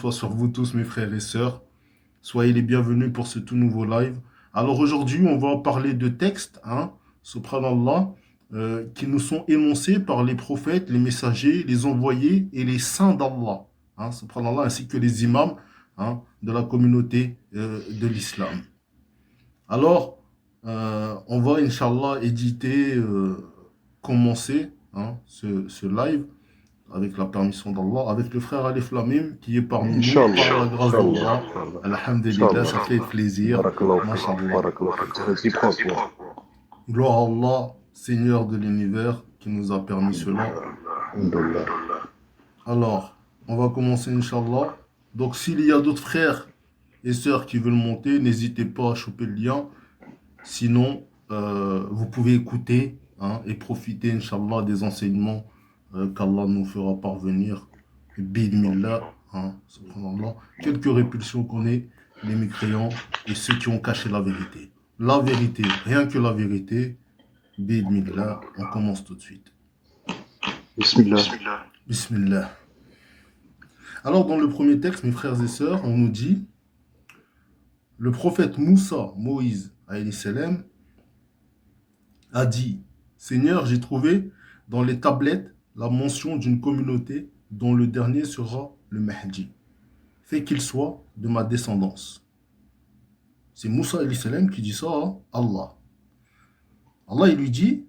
Soit sur vous tous, mes frères et sœurs. Soyez les bienvenus pour ce tout nouveau live. Alors aujourd'hui, on va parler de textes, subhanallah, qui nous sont énoncés par les prophètes, les messagers, les envoyés et les saints d'Allah, subhanallah, ainsi que les imams, de la communauté de l'islam. Alors, on va, Inch'Allah, éditer, commencer ce live avec la permission d'Allah, avec le frère Alif Lamim qui est parmi nous, par Inch'Allah, la grâce Inch'Allah, d'Allah. Inch'Allah, Alhamdulillah, ça Inch'Allah. fait plaisir. Barakallahu fik, Mashallah. barakallahu fik. C'est réciproque, ouais. Gloire à Allah, Seigneur de l'univers, qui nous a permis cela. Alhamdulillah, Alhamdulillah. Alors, on va commencer, Inch'Allah. Donc, s'il y a d'autres frères et sœurs qui veulent monter, n'hésitez pas à choper le lien. Sinon, vous pouvez écouter et profiter, Inch'Allah, des enseignements qu'Allah nous fera parvenir. Bidmillah, subhanallah. Quelques répulsions qu'on ait, les mécréants et ceux qui ont caché la vérité. La vérité, rien que la vérité. Bidmillah, on commence tout de suite. Bismillah. Bismillah. Alors, dans le premier texte, mes frères et sœurs, on nous dit le prophète Moussa, Moïse, alayhi salam, a dit Seigneur, j'ai trouvé dans les tablettes la mention d'une communauté dont le dernier sera le Mahdi. Fais qu'il soit de ma descendance. C'est Moussa alayhi salam qui dit ça à Allah. Allah, il lui dit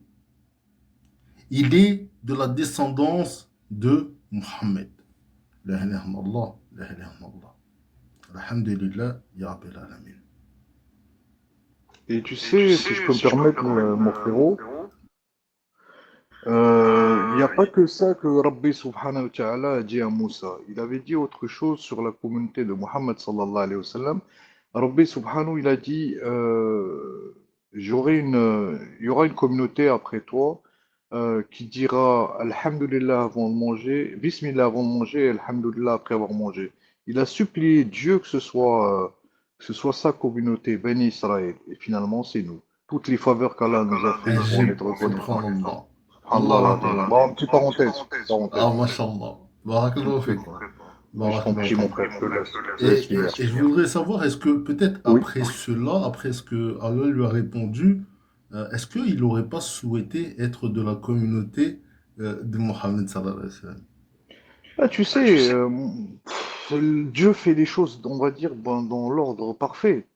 il est de la descendance de Muhammad. La ilaha illallah, la ilaha illallah. Alhamdulillah, ya Rabbil alamin. Et tu sais, si je peux me permettre, mon frérot, il n'y a pas que ça que Rabbi subhanahu wa ta'ala a dit à Moussa. Il avait dit autre chose sur la communauté de Muhammad sallallahu alayhi wa sallam. Rabbi subhanahu, il a dit, il y aura une communauté après toi qui dira Alhamdulillah avant de manger, Bismillah avant de manger et Alhamdulillah après avoir mangé. Il a supplié Dieu que ce soit sa communauté, Béni Israël. Et finalement, c'est nous. Toutes les faveurs qu'Allah nous a fait, il faut en Ajib, être reconnaissant. subhanallah. Allah Allahu l'azim. Akbar. Bon, une petite parenthèse, Ah, parenthèse. mashallah. Un Barakallahu truc, fik. quoi. Mais je t'en Barakallahu prie, mon fik. frère, je te laisse Et, et- finir. et je voudrais savoir, est-ce que peut-être Oui. après cela, après ce que Allah lui a répondu, est-ce qu'il n'aurait pas souhaité être de la communauté de Mohammed sallallahu alayhi wa sallam? Ah, tu sais, Dieu fait les choses, on va dire, dans l'ordre parfait.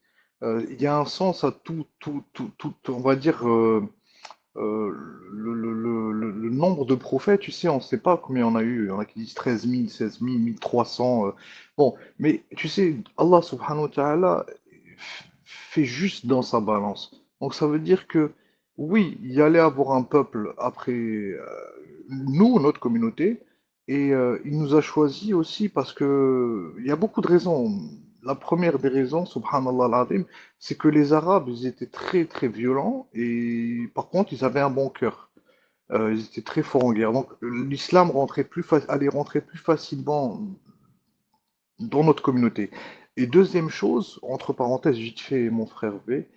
Il y a un sens à tout, on va dire, euh, le nombre de prophètes, tu sais, on ne sait pas combien il y en a eu. Il y en a qui disent 13 000, 16 000, 1300. Bon, mais tu sais, Allah subhanahu wa ta'ala fait juste dans sa balance. Donc ça veut dire que, oui, il y allait avoir un peuple après nous, notre communauté, et il nous a choisis aussi parce que il y a beaucoup de raisons. La première des raisons, subhanallah al-azim, c'est que les Arabes, ils étaient très très violents et par contre, ils avaient un bon cœur. Ils étaient très forts en guerre. Donc l'islam allait rentrer plus facilement dans notre communauté. Et deuxième chose, entre parenthèses, vite fait, mon frère V,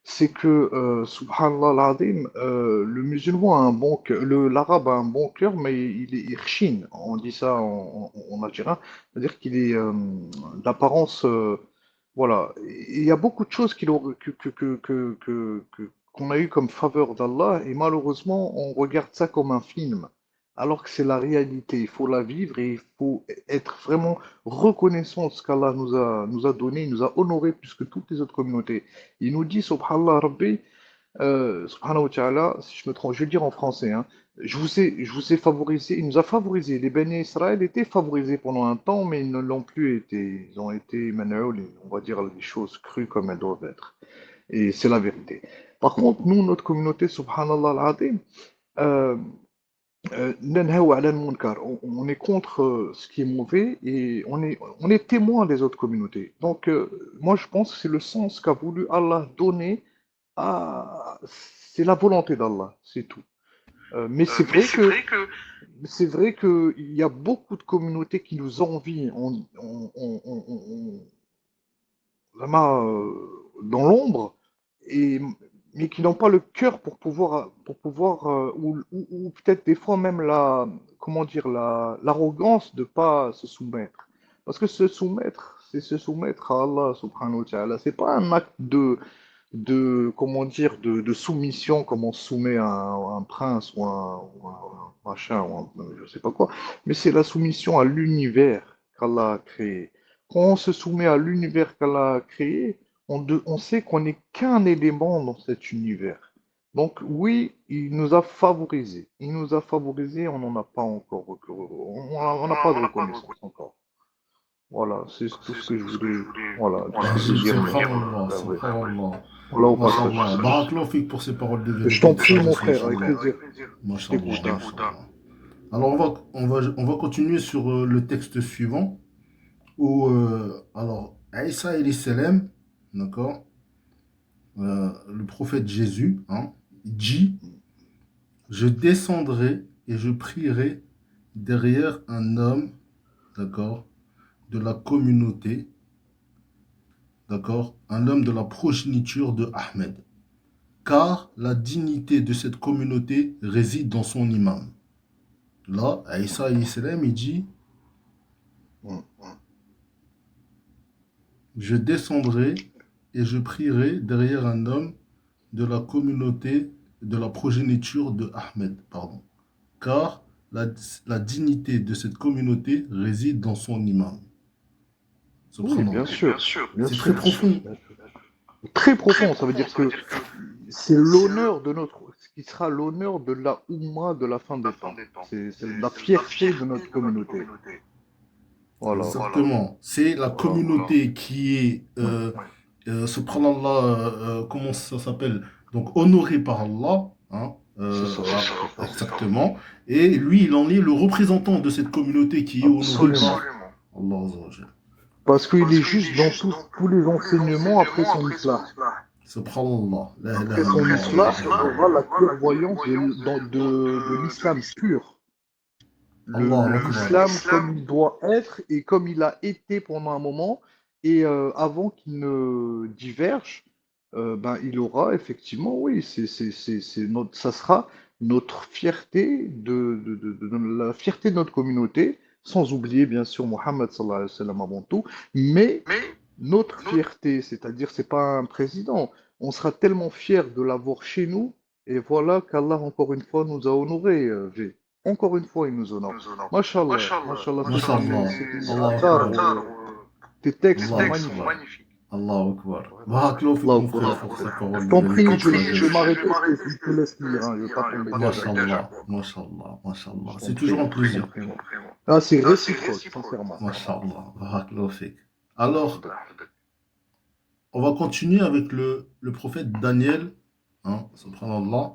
c'est que, subhanallah al-azim, le musulman a un bon cœur, l'arabe a un bon cœur, mais il est irchin, on dit ça en algérien, c'est-à-dire qu'il est d'apparence, voilà. Et il y a beaucoup de choses qu'on a eu comme faveur d'Allah, et malheureusement, on regarde ça comme un film, alors que c'est la réalité, il faut la vivre et il faut être vraiment reconnaissant de ce qu'Allah nous a donné, il nous a honoré plus que toutes les autres communautés. Il nous dit, subhanallah Rabbi, subhanahu wa ta'ala, si je me trompe, je vais le dire en français, hein, je vous ai favorisé, il nous a favorisé. Les Béné Israël étaient favorisés pendant un temps, mais ils ne l'ont plus été. Ils ont été, manaoul, on va dire les choses crues comme elles doivent être. Et c'est la vérité. Par contre, nous, notre communauté, subhanallah al-azim, euh, nanhaw ala al-munkar. On est contre ce qui est mauvais et on est témoin des autres communautés. Donc, moi, je pense que c'est le sens qu'a voulu Allah donner à. C'est la volonté d'Allah, c'est tout. Mais c'est vrai qu'il y a beaucoup de communautés qui nous envient vraiment, dans l'ombre, et, mais qui n'ont pas le cœur pour pouvoir ou peut-être des fois même comment dire, l'arrogance de pas se soumettre. Parce que se soumettre, c'est se soumettre à Allah subhanahu wa ta'ala. C'est pas un acte comment dire, de soumission comme on soumet un prince ou un machin, je sais pas quoi. Mais c'est la soumission à l'univers qu'Allah a créé. Quand on se soumet à l'univers qu'Allah a créé, on sait qu'on n'est qu'un élément dans cet univers. Donc oui, il nous a favorisés. Il nous a favorisés, on n'en a pas encore, on n'a pas de reconnaissance encore. Voilà, c'est tout ce que je voulais, voilà, tout ce que je veux dire, mais Subhanallah, la vraie. subhanallah. Voilà au passage. Mashallah. Barakallahu fik pour ces paroles de Je vérité, t'en de prie, mon sagesse, frère, avec mashallah. plaisir. Je Mashallah, t'écoute, hein. mashallah. Alors, on va continuer sur le texte suivant, où, alors, Aïssa et salam, d'accord, le prophète Jésus, hein, dit, je descendrai et je prierai derrière un homme, d'accord, de la communauté, d'accord, un homme de la progéniture de Ahmed, car la dignité de cette communauté réside dans son imam. Là, Aïssa salam, il dit, Mm. je descendrai et je prierai derrière un homme de la communauté, de la progéniture de Ahmed, pardon, car la dignité de cette communauté réside dans son imam. Oui, bien Subhanallah. sûr, bien C'est très sûr, profond. bien sûr. Très profond, ça veut dire que c'est l'honneur de notre, ce qui sera l'honneur de la Oumma de la fin des temps. C'est la fierté de notre communauté. Voilà. Exactement. C'est la Voilà. communauté qui est, Ouais. subhanallah, comment ça s'appelle? Donc honorée par Allah, hein, C'est ça, voilà, c'est ça. exactement. Et lui, il en est le représentant de cette communauté qui est honorée Absolument. par Allah Azza wa Jal. Parce qu'il est juste dans tous les enseignements après son islam. Subhanallah. La Après ilaha son illallah. islam, on aura la clairvoyance de l'islam pur. Allahu Akbar. L'islam comme il doit être et comme il a été pendant un moment, et avant qu'il ne diverge, ben, il aura effectivement, oui, ça sera notre fierté la fierté de notre communauté, sans oublier bien sûr Mohammed sallallahu alayhi wa sallam avant tout, mais notre fierté, c'est-à-dire c'est pas un président, on sera tellement fiers de l'avoir chez nous, et voilà qu'Allah encore une fois nous a honorés, V. Encore une fois, il nous honore. Mashallah, mashallah, Mashallah. c'est Allahu Attar, Akbar. tes textes sont Allahu magnifiques. Akbar. Allahu Akbar. Barakallahu fik, Allahu mon frère, Akbar. pour ces Je paroles de t'en prie, vérité, de je vais sagesse. m'arrêter, je te laisse lire, hein, je vais pas t'embêter avec ça. Mashallah. Mashallah. Mashallah. Je C'est t'en toujours prie, un plaisir. vraiment. Ah, c'est réciproque, sincèrement. Mashallah. Barakallahu fik. Alors, on va continuer avec le prophète Daniel, hein, subhanallah,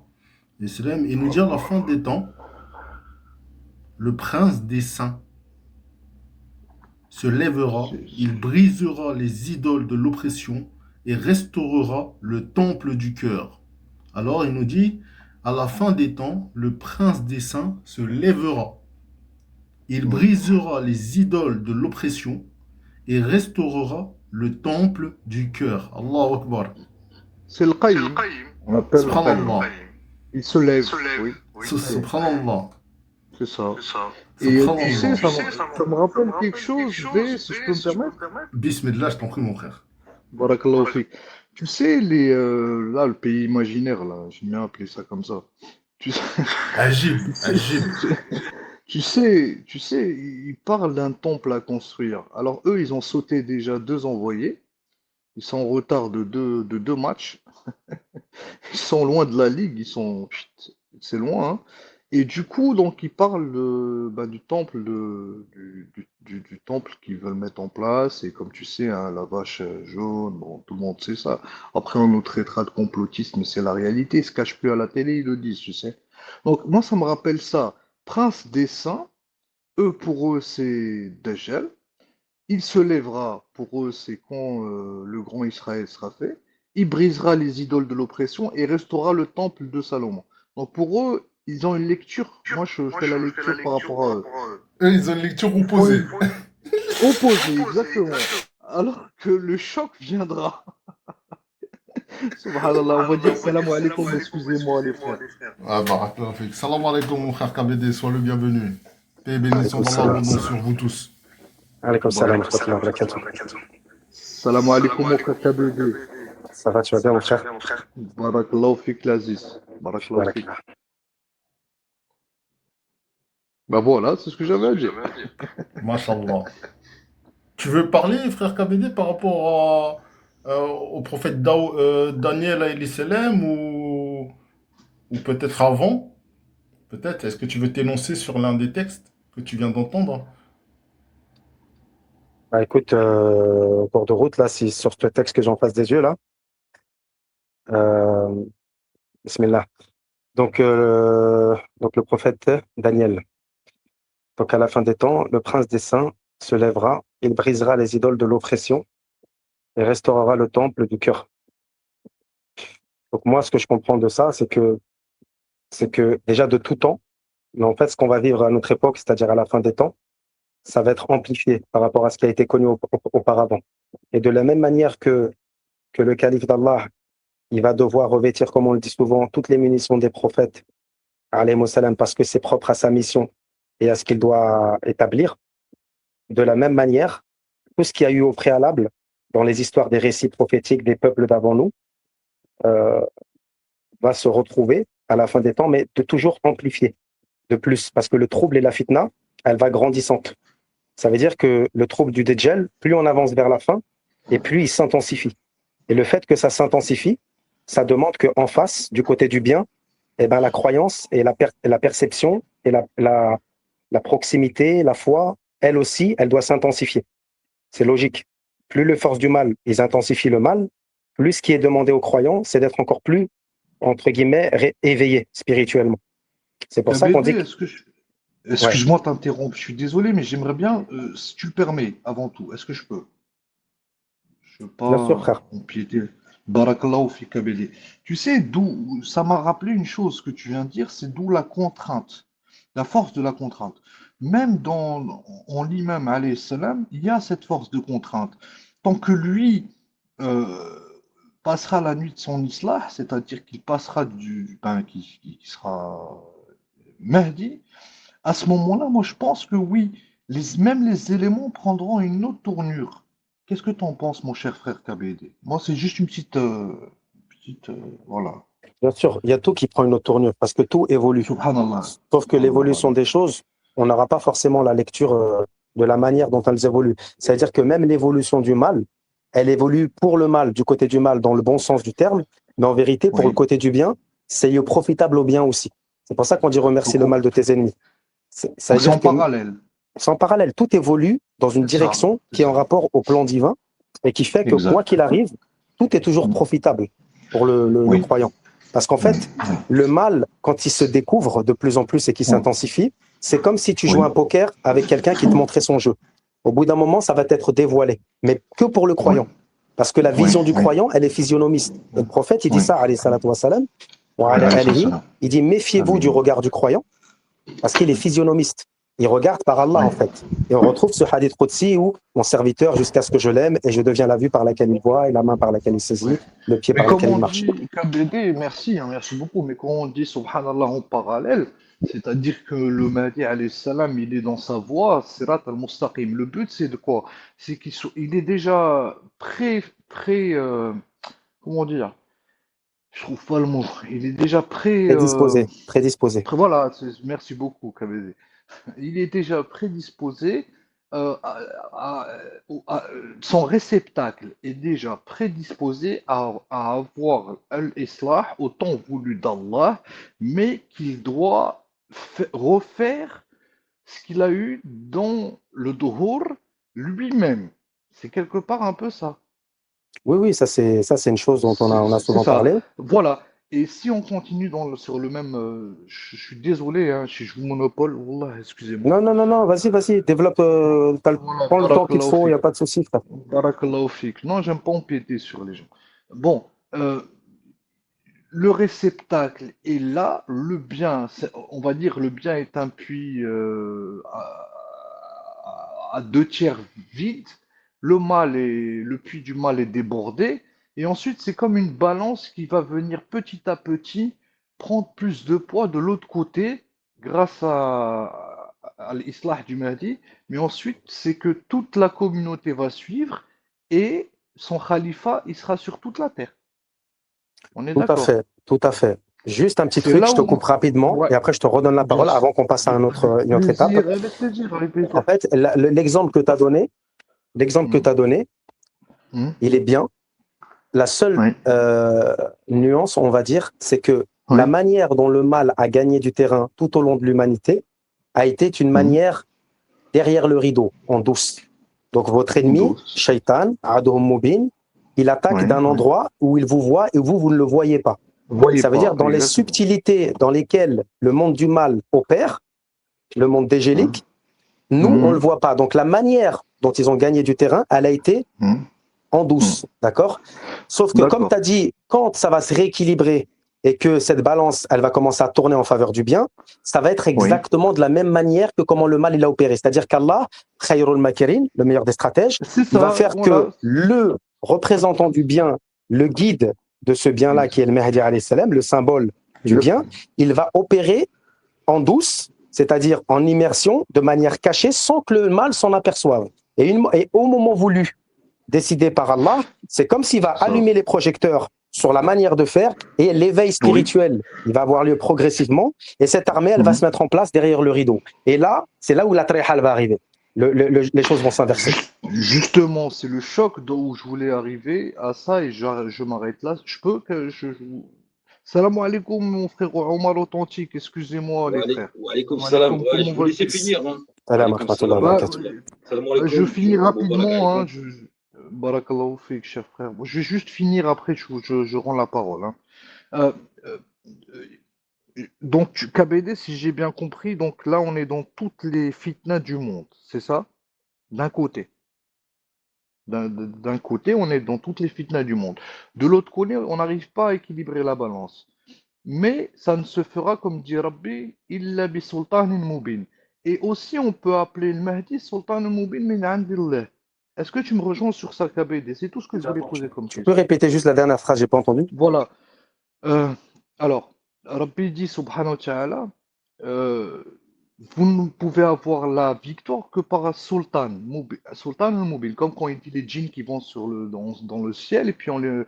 et salam, il nous dit à la fin des temps, le prince des saints se lèvera, il brisera les idoles de l'oppression et restaurera le temple du cœur. Alors il nous dit, à la fin des temps, le prince des saints se lèvera, il brisera les idoles de l'oppression et restaurera le temple du cœur. Allahu Akbar. C'est le Qaïm. On appelle le Qaïm. Subhanallah. Il se lève, oui. Subhanallah. C'est ça. Et tu sais, Subhanallah. ça me rappelle quelque chose, V, si je peux me permettre. Bismillah, je t'en prie, mon frère. Barakallahu fik. Tu sais, là, le pays imaginaire, là, j'aime bien appeler ça comme ça. Tu sais, Agib, tu sais, Agib. tu sais, ils parlent d'un temple à construire. Alors, eux, ils ont sauté déjà 2 envoyés. Ils sont en retard de deux matchs. Ils sont loin de la ligue. C'est loin, hein. Et du coup, donc, ils parlent du temple, du temple qu'ils veulent mettre en place. Et comme tu sais, hein, la vache jaune, bon, tout le monde sait ça. Après, on nous traitera de complotistes, mais c'est la réalité. Ils se cachent plus à la télé, ils le disent, tu sais. Donc, moi, ça me rappelle ça. Prince des saints, pour eux, c'est Dajjal. Il se lèvera, pour eux, c'est quand le grand Israël sera fait. Il brisera les idoles de l'oppression et restaurera le temple de Salomon. Donc, pour eux, ils ont une lecture. Moi, je fais la lecture par rapport à eux. Eux, ils ont une lecture Ils font opposée. opposée, exactement. Alors que le choc viendra. Subhanallah, on va dire salam alaikum, excusez-moi les frères. Ah, barakallahu fik. Salam alaikum, mon frère KBD, sois le bienvenu. Paix et bénédiction Alaikum d'Allah salam. abondance sur vous tous. Alaykoum salam wa Barak. rahmatullahi wa barakatuh. Salam alaikum, mon frère KBD. Ça va, tu vas bien, mon frère? Barakallahu fik l'Aziz. Barakallahu fik. Barakallah. Bah voilà, c'est ce que j'avais à dire. Mashallah. Tu veux parler, frère KBD, par rapport au prophète Daniel alayhi salam ou peut-être avant? Peut-être. Est-ce que tu veux t'énoncer sur l'un des textes que tu viens d'entendre? Bah, écoute, au cours de route, là, si sur ce texte que j'ai en face des yeux, là, euh, bismillah. Donc le prophète Daniel. Donc à la fin des temps, le prince des saints se lèvera, il brisera les idoles de l'oppression et restaurera le temple du cœur. Donc moi, ce que je comprends de ça, c'est que déjà de tout temps, mais en fait, ce qu'on va vivre à notre époque, c'est-à-dire à la fin des temps, ça va être amplifié par rapport à ce qui a été connu auparavant. Et de la même manière que le calife d'Allah, il va devoir revêtir, comme on le dit souvent, toutes les munitions des prophètes, alayhimu salam, parce que c'est propre à sa mission et à ce qu'il doit établir. De la même manière, tout ce qu'il y a eu au préalable dans les histoires des récits prophétiques des peuples d'avant nous euh, va se retrouver à la fin des temps, mais de toujours amplifier de plus, parce que le trouble et la fitna, elle va grandissante. Ça veut dire que le trouble du Dajjal, plus on avance vers la fin, et plus il s'intensifie. Et le fait que ça s'intensifie, ça demande qu'en face, du côté du bien, eh ben, la croyance et la perception et la proximité, la foi, elle aussi, elle doit s'intensifier. C'est logique. Plus les forces du mal, ils intensifient le mal, plus ce qui est demandé aux croyants, c'est d'être encore plus, entre guillemets, éveillé spirituellement. C'est pour ça qu'on KBD, dit que... Ouais, excuse-moi de t'interrompre, je suis désolé, mais j'aimerais bien, si tu le permets, avant tout, est-ce que je peux? Je veux bien sûr, pas frère. empiéter. Barakallahu fi kabili. Tu sais, d'où ça m'a rappelé une chose que tu viens de dire, c'est d'où la contrainte, la force de la contrainte. Même en l'imam alayhi salam, il y a cette force de contrainte. Tant que lui euh, passera la nuit de son islah, c'est-à-dire qu'il passera qui sera Mahdi, à ce moment-là, moi je pense que oui, même les éléments prendront une autre tournure. Qu'est-ce que tu en penses, mon cher frère KBD? Moi, c'est juste une voilà. Bien sûr, il y a tout qui prend une autre tournure, parce que tout évolue. Subhanallah. Sauf que Allah. l'évolution des choses, on n'aura pas forcément la lecture de la manière dont elles évoluent. C'est-à-dire que même l'évolution du mal, elle évolue pour le mal, du côté du mal, dans le bon sens du terme, mais en vérité, pour le Oui. côté du bien, c'est profitable au bien aussi. C'est pour ça qu'on dit remercie Donc, le mal de tes ennemis. Ça veut donc c'est dire en que parallèle. c'est en parallèle, tout évolue dans une C'est ça. direction C'est qui est en ça. rapport au plan divin et qui fait que quoi Exact. qu'il arrive, tout est toujours profitable pour le Oui. croyant. Parce qu'en fait, le mal, quand il se découvre de plus en plus et qui Oui. s'intensifie, c'est comme si tu jouais Oui. un poker avec quelqu'un qui te montrait son jeu. Au bout d'un moment, ça va être dévoilé, mais que pour le Oui. croyant. Parce que la Oui. vision du Oui. croyant, elle est physionomiste. Et le prophète, il dit Oui. ça, alayhi salatu wassalam, wa ala Alayhi alihi, salam. il dit méfiez-vous du Amin. regard du croyant, parce qu'il est physionomiste. Il regarde par Allah, Oui. en fait. Et on retrouve ce hadith Qudsi où mon serviteur, jusqu'à ce que je l'aime, et je deviens la vue par laquelle il voit, et la main par laquelle il Oui. saisit, le pied Mais par comme lequel il on marche. dit, KBD, merci, hein, merci beaucoup, mais quand on dit Subhanallah en parallèle, c'est-à-dire que le Mahdi alayhi salam, il est dans sa voie, Sirat al-Mustaqim. Le but, c'est de quoi? C'est il est déjà comment dire? Je trouve pas le mot. Il est déjà Prédisposé, prédisposé. voilà, merci beaucoup, KBD. Il est déjà prédisposé, son réceptacle est déjà prédisposé à avoir l'islah au temps voulu d'Allah, mais qu'il doit refaire ce qu'il a eu dans le Duhur lui-même. C'est quelque part un peu ça. Oui, oui, ça c'est une chose dont on a C'est souvent ça. parlé. Voilà. Et si on continue sur le même. Je suis désolé, hein, si je vous monopole, Wallah, excusez-moi. Non, non, non, non, vas-y, vas-y, développe, Voilà, prends le temps qu'il te barakallahu faut, il n'y fik. a pas de souci, frère. Barakallahu fik. Non, j'aime pas empiéter sur les gens. Bon, euh, le réceptacle est là, le bien, on va dire le bien est un puits à deux tiers vide, le puits du mal est débordé, et ensuite c'est comme une balance qui va venir petit à petit prendre plus de poids de l'autre côté grâce à l'islah du Mahdi, mais ensuite, c'est que toute la communauté va suivre et son khalifa, il sera sur toute la terre. On est Tout à d'accord. fait, tout à fait. Juste un petit C'est truc, là je te où... coupe rapidement Ouais, et après je te redonne la bien parole sûr. avant qu'on passe à Avec une autre étape. plaisir, avec plaisir, avec En plaisir. fait, l'exemple que tu as donné, l'exemple que Hmm, tu as donné, hmm, il est bien. La seule oui, nuance, on va dire, c'est que la oui, manière dont le mal a gagné du terrain tout au long de l'humanité a été une hmm, manière derrière le rideau, en douce. Donc votre en ennemi, douce. Shaitan, Aduwwun Mubin, il attaque Oui, d'un oui. endroit où il vous voit et vous, vous ne le voyez pas. Vous voyez Ça veut dire pas, dans les exactement. subtilités dans lesquelles le monde du mal opère, le monde Hein, dégélique, nous, on ne hmm, le voit pas. Donc la manière dont ils ont gagné du terrain, elle a été hmm, en hmm. douce, d'accord? Sauf que comme tu D'accord. as dit, quand ça va se rééquilibrer et que cette balance, elle va commencer à tourner en faveur du bien, ça va être Oui. exactement de la même manière que comment le mal il a opéré. C'est-à-dire qu'Allah, Khayrul Makirin, le meilleur des stratèges, C'est il va ça, faire que voilà. le représentant du bien, le guide de ce bien-là, qui est le Mahdi alayhi salam, le symbole du Le- bien, il va opérer en douce, c'est-à-dire en immersion, de manière cachée, sans que le mal s'en aperçoive. Et au moment voulu, décidé par Allah, c'est comme s'il va Ça. allumer les projecteurs sur la manière de faire et l'éveil Oui. spirituel, il va avoir lieu progressivement et cette armée, elle va Hmm. se mettre en place derrière le rideau. Et là, c'est là où la trihal va arriver. Les choses vont s'inverser. Justement, c'est le choc où je voulais arriver à ça et je m'arrête là. Je peux que Salam alaikum, mon frère Omar authentique. Excusez-moi, les frères. Wa alaykoum Salam salam. alaikum, Ouais, comment je vous laissais vas-tu? finir. Hein. Wa Salam alaykoum salam rahmatullah wa Bah, barakatuh. rahmatullah. Salam je alaikum. finis Abu Barak rapidement, hein. alaikum. Barakallahu fik, cher frère. Bon, je vais juste finir après, je rends la parole, hein. Euh, euh, donc, KBD, si j'ai bien compris, donc là, on est dans toutes les fitnas du monde, c'est ça? D'un côté. D'un côté, on est dans toutes les fitnas du monde. De l'autre côté, on n'arrive pas à équilibrer la balance. Mais ça ne se fera, comme dit Rabbi, illa bi sultanin mubin. Et aussi, on peut appeler le Mahdi sultanan mubin min indillah. Est-ce que tu me rejoins sur ça, KBD? C'est tout ce que je voulais poser comme Tu peux question. répéter juste la dernière phrase, j'ai pas entendu? Voilà. Euh, alors, Rabbi dit, subhanahu wa ta'ala, euh, vous ne pouvez avoir la victoire que par un sultan, sultan al-mubin, comme quand il dit les djinns qui vont dans le ciel, et puis on le...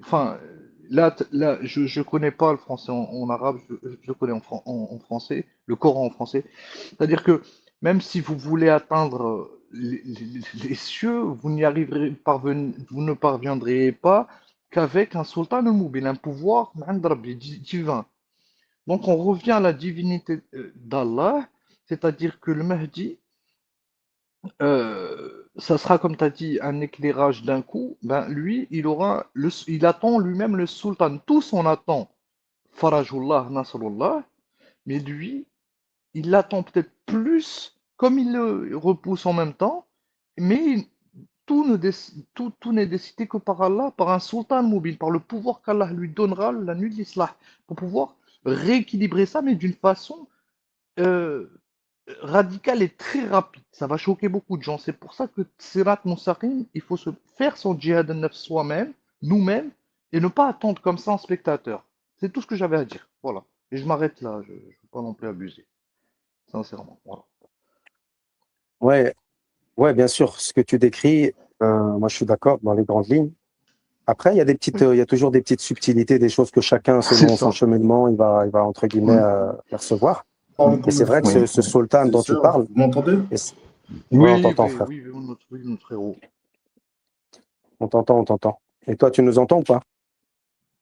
Enfin, là je connais pas le français en arabe, je connais en français, le Coran en français. C'est-à-dire que même si vous voulez atteindre les cieux, vous ne parviendrez pas qu'avec un sultan al-mubin, un pouvoir divin. Donc on revient à la divinité d'Allah, c'est-à-dire que le Mahdi, ça sera comme tu as dit un éclairage d'un coup, ben lui, il attend lui-même le sultan, tous on attend Farajullah, Nasrullah, mais lui, il l'attend peut-être plus, comme il le repousse en même temps, mais tout n'est décidé que par Allah, par un sultan mobile, par le pouvoir qu'Allah lui donnera la nuit de l'Islah, pour pouvoir rééquilibrer ça, mais d'une façon euh, radicale et très rapide. Ça va choquer beaucoup de gens. C'est pour ça que Sirat Moussaqim, il faut se faire son djihad neuf soi-même, nous-mêmes, et ne pas attendre comme ça en spectateur. C'est tout ce que j'avais à dire. Voilà. Et je m'arrête là, je ne veux pas non plus abuser. Sincèrement. Voilà. Ouais, ouais, bien sûr. Ce que tu décris, moi je suis d'accord dans les grandes lignes. Après, il y a toujours des petites subtilités, des choses que chacun, C'est selon son ça. cheminement, il va entre guillemets Mm. percevoir. Parlez Et comme c'est le vrai que frère. Oui. ce sultan C'est dont tu sûr. parles, Vous m'entendez? et ouais, on Oui, t'entend, oui, frère. oui, oui, notre frérot. On t'entend, on t'entend. Et toi, tu nous entends ou pas?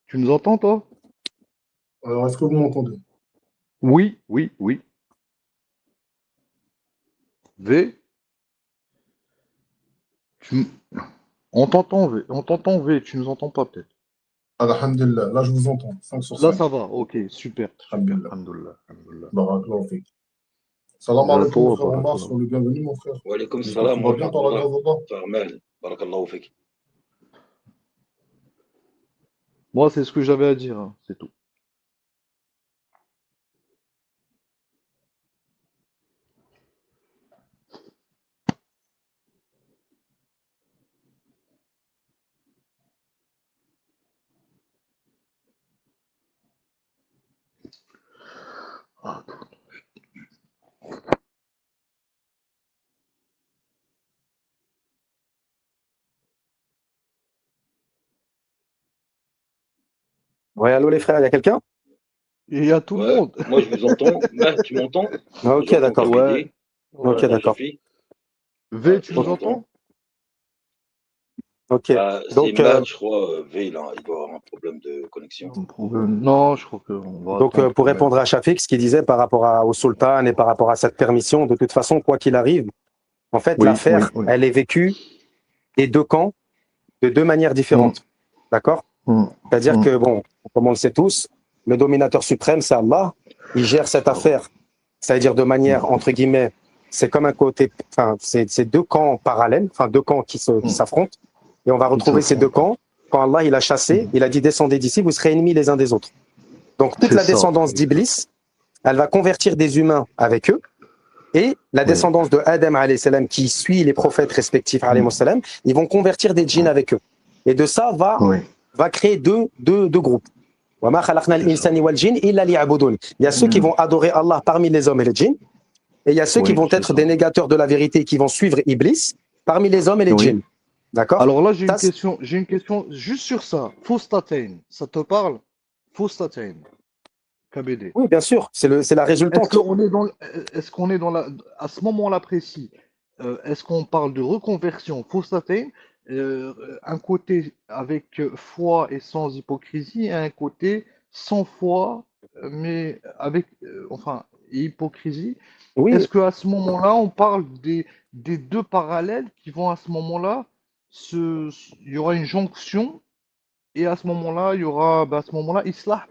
Tu nous entends, toi? Alors, est-ce que vous m'entendez? Oui, oui, oui. V, tu... on t'entend V, tu nous entends pas peut-être. Alhamdulillah. Là, je vous entends. 5 sur Là, 5. ça va, ok, super, super, Alhamdulillah. alhamdoulilah, alhamdoulilah. Barakallahu fik. Salam alaikum, Toi, frère Omar. barakallah. Sois le bienvenu, mon frère. Wa alaykoum J'espère que salam tout wa va bien par la rahmatullah. grâce d'Allah. Frère Mal. Barakallahu fik. Moi, c'est ce que j'avais à dire, hein, c'est tout. Ah, Ouais, allô les frères, il y a quelqu'un? Il y a tout le Ouais, monde. moi je vous entends. Merde, tu m'entends? Ah, ok, Je vous entends d'accord. Ouais, KBD. Ok, ouais. J'entends d'accord. Sophie. V, tu Je nous vous Ok. entends. entends? Ok. C'est Donc, Matt, je crois, V, là. Il doit avoir un problème de connexion. Un problème. Non, je crois qu'on va attendre pour quand même. répondre à Shafik, ce qu'il disait par rapport au sultan et par rapport à cette permission, de toute façon, quoi qu'il arrive, en fait, Oui, oui, l'affaire, oui. elle est vécue des deux camps de deux manières Mm, différentes. D'accord? mm, C'est-à-dire mm. que, bon, comme on le sait tous, le dominateur suprême, c'est Allah. Il gère cette affaire, c'est-à-dire de manière, entre guillemets, c'est comme un côté, enfin, c'est deux camps parallèles, enfin, deux camps qui s'affrontent. Et on va retrouver ces deux camps quand Allah, il a chassé, il a dit descendez d'ici, vous serez ennemis les uns des autres. Donc, toute C'est la ça. descendance d'Iblis, elle va convertir des humains avec eux. Et la Oui. descendance de Adam, alayhi salam, qui suit les prophètes respectifs, alayhi salam, ils vont convertir des djinns avec eux. Et de ça Oui. va créer deux groupes. وَمَا خَلَقْنَا الْإِنسَانَ وَالْجِنَّ إِلَّا لِيَعْبُدُونِ. Il y a ceux qui vont adorer Allah parmi les hommes et les djinns, et il y a ceux qui Oui, vont c'est être ça. des négateurs de la vérité, qui vont suivre Iblis parmi les hommes et les Oui. djinns. D'accord? Alors là, j'ai Ça, une question juste sur ça. Phostatain, ça te parle? Phostatain, KBD. oui, bien sûr, c'est la Est-ce résultante. qu'on est dans, est-ce qu'on est dans la, à ce moment-là précis, est-ce qu'on parle de reconversion Phostatain, un côté avec foi et sans hypocrisie, et un côté sans foi, mais avec, enfin, hypocrisie. Oui, Est-ce qu'à ce moment-là, on parle des deux parallèles qui vont à ce moment-là, il y aura une jonction et à ce moment-là, il y aura, à ce moment-là, Islah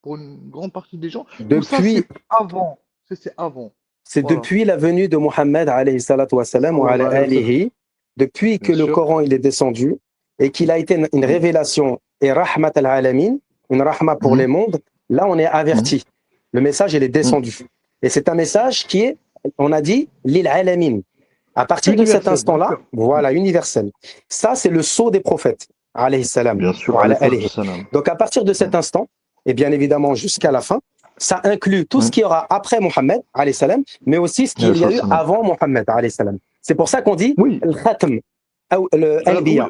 pour une grande partie des gens, ou ça c'est depuis, avant, c'est avant. c'est Voilà. depuis la venue de Mohammed, alayhi salatu wassalam, wa ala Sallallahu alayhi wa sallam. alihi, depuis que Bien le sûr. Coran il est descendu et qu'il a été une révélation et rahmat al-alamin, une rahma pour les mondes, là on est averti. Le message il est descendu. Et c'est un message qui est, on a dit, lil alamin. À partir de cet Universel, bien instant-là, sûr. voilà, universel. Ça c'est le sceau des prophètes, alayhi salam, Bien sûr, wa ala alayhi alihi. salam. Donc à partir de cet instant, et bien évidemment jusqu'à la fin, ça inclut tout ce qu'il y aura après Mohammed, alayhi salam, mais aussi ce qu'il y a eu avant Mohammed, alayhi salam. C'est pour ça qu'on dit Oui. le khatam, ou le anbiya,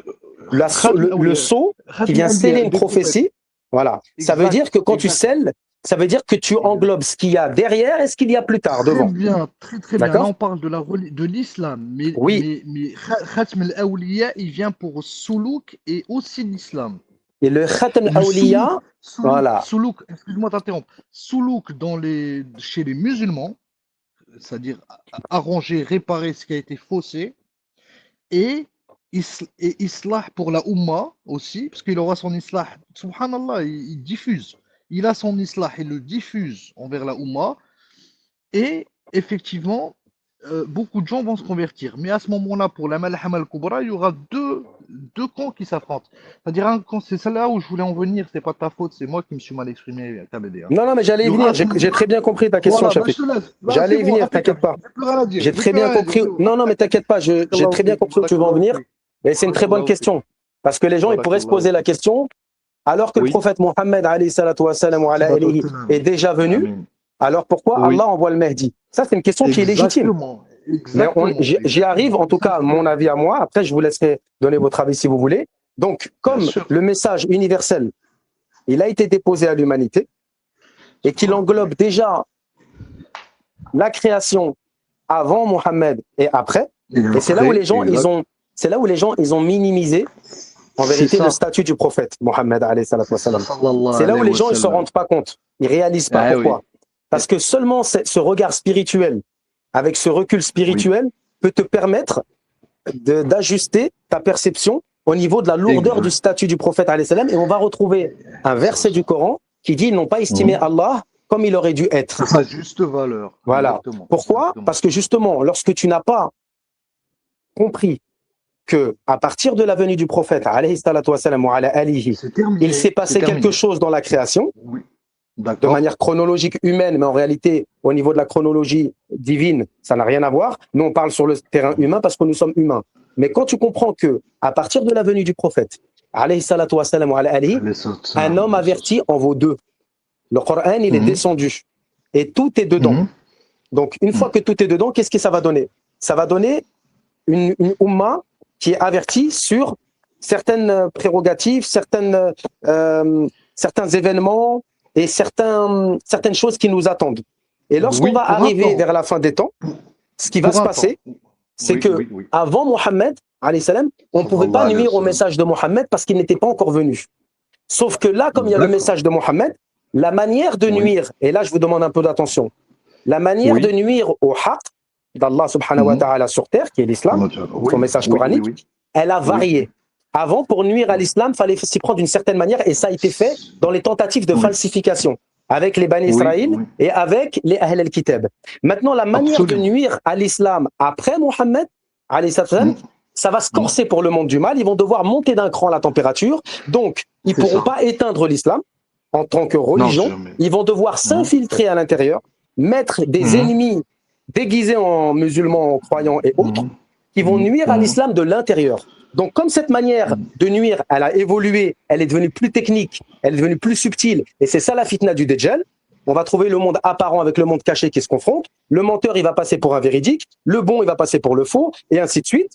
le sceau qui vient sceller une prophétie. Voilà. Ça veut dire que quand tu scelles, ça veut dire que tu englobes ce qu'il y a derrière et ce qu'il y a plus tard devant. Très bien, très bien. Là, on parle de l'islam, Oui. mais Khatm al-Awliya, il vient pour Soulouk et aussi l'islam. Et le Khatam Le al-Awliya, voilà. Soulouk, excuse-moi de t'interrompre. Soulouk chez les musulmans, c'est-à-dire arranger, réparer ce qui a été faussé, et Islah pour la Ummah aussi, parce qu'il aura son Islah. Subhanallah, il diffuse. Il a son Islah, il le diffuse envers la Ummah. Et effectivement, beaucoup de gens vont se convertir. Mais à ce moment-là, pour la Malhama al-Kubra, il y aura deux camps qui s'affrontent. C'est-à-dire un camp, c'est ça là où je voulais en venir, c'est pas ta faute, c'est moi qui me suis mal exprimé, KBD. Non, mais j'allais y venir, j'ai très bien compris ta question, voilà, Shafik. J'allais y venir, t'inquiète pas. J'ai très bien compris. Non, mais t'inquiète pas, j'ai très bien compris où tu veux en venir. Et c'est une très bonne question. Parce que les gens, ils pourraient se poser la question, alors que le prophète Mohammed, alayhi salatu wassalam, est déjà venu, alors pourquoi Allah envoie le Mahdi? Ça, c'est une question qui est légitime. Mais j'y arrive, en tout cas, mon avis à moi. Après, je vous laisserai donner votre avis si vous voulez. Donc, comme le message universel, il a été déposé à l'humanité et qu'il englobe déjà la création avant Mohammed et après, et c'est là où les gens, ils ont minimisé en vérité le statut du prophète Mohammed alayhi salatu wassalam. C'est là où les gens ne se rendent pas compte. Ils ne réalisent pas pourquoi. Parce que seulement ce regard spirituel, avec ce recul spirituel, peut te permettre d'ajuster ta perception au niveau de la lourdeur du statut du prophète alayhi salam. Et on va retrouver un verset du Coran qui dit ils n'ont pas estimé Allah comme il aurait dû être. Sa juste valeur. Voilà. Pourquoi? Parce que justement, lorsque tu n'as pas compris que à partir de la venue du prophète alayhi salatu wassalam wa ala alihi, il s'est passé quelque chose dans la création, de manière chronologique humaine, mais en réalité, au niveau de la chronologie divine, ça n'a rien à voir. Nous, on parle sur le terrain humain parce que nous sommes humains. Mais quand tu comprends que à partir de la venue du prophète alayhi salatu wassalam wa ala alihi, un homme averti en vaut deux. Le Coran, il est descendu et tout est dedans. Donc, une fois que tout est dedans, qu'est-ce que ça va donner? Ça va donner une Ummah qui est avertie sur certaines prérogatives, certaines certains événements et certaines choses qui nous attendent. Et lorsqu'on Oui, va pour un arriver temps. vers la fin des temps, ce qui va Pour se un passer, temps. c'est Oui, que oui, oui. avant Mohammed, alayhi salam, on ne pouvait pas Sallallahu alayhi nuire wa au sallam. message de Mohammed parce qu'il n'était pas encore venu. Sauf que là, comme il y a le D'accord. message de Mohammed, la manière de Oui. nuire, et là je vous demande un peu d'attention, la manière Oui. de nuire au haqq d'Allah subhanahu wa Mhm. ta'ala sur terre, qui est l'islam, Oui, son message oui, oui, coranique, oui. elle a Oui. varié. Avant, pour nuire à l'islam, il fallait s'y prendre d'une certaine manière, et ça a été fait dans les tentatives de Oui. falsification, avec les Bani Oui, Israël oui. et avec les Ahl al-Kitab. Maintenant, la manière de Absolument. nuire à l'islam après Mohammed, alayhi salam, Mhm. ça va se corser pour le monde du mal. Ils vont devoir monter d'un cran la température. Donc, ils ne C'est pourront ça. pas éteindre l'islam en tant que Non, religion. jamais. Ils vont devoir s'infiltrer à l'intérieur, mettre des ennemis déguisés en musulmans, en croyants et autres, qui vont nuire à l'islam de l'intérieur. Donc, comme cette manière de nuire, elle a évolué, elle est devenue plus technique, elle est devenue plus subtile, et c'est ça la fitna du Dajjal. On va trouver le monde apparent avec le monde caché qui se confronte. Le menteur, il va passer pour un véridique. Le bon, il va passer pour le faux, et ainsi de suite.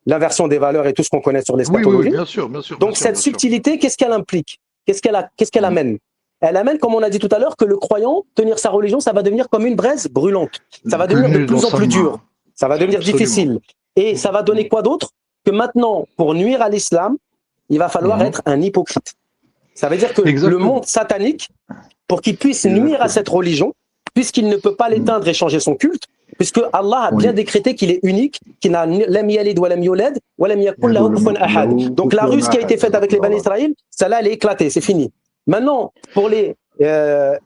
L'inversion des valeurs et tout ce qu'on connaît sur Oui, l'eschatologie. bien sûr, bien sûr. Donc, bien sûr, cette bien sûr. subtilité, qu'est-ce qu'elle implique? Qu'est-ce qu'elle amène? Elle amène, comme on a dit tout à l'heure, que le croyant, tenir sa religion, ça va devenir comme une braise brûlante. Ça va devenir de Tenu dans plus en sa plus main. dur. Ça va devenir Absolument. difficile. Et ça va donner quoi d'autre? Que maintenant, pour nuire à l'islam, il va falloir être un hypocrite. Ça veut dire que le Exactement. monde satanique, pour qu'il puisse nuire à cette religion, puisqu'il ne peut pas l'éteindre et changer son culte, puisque Allah a bien décrété qu'il est unique, qu'il n'a lam yalid wa lam yulad wa lam yakul lahu kufuwan ahad. Donc la ruse qui a été faite avec les Bani Israël, celle-là, elle est éclatée, c'est fini. Maintenant, pour les Ahl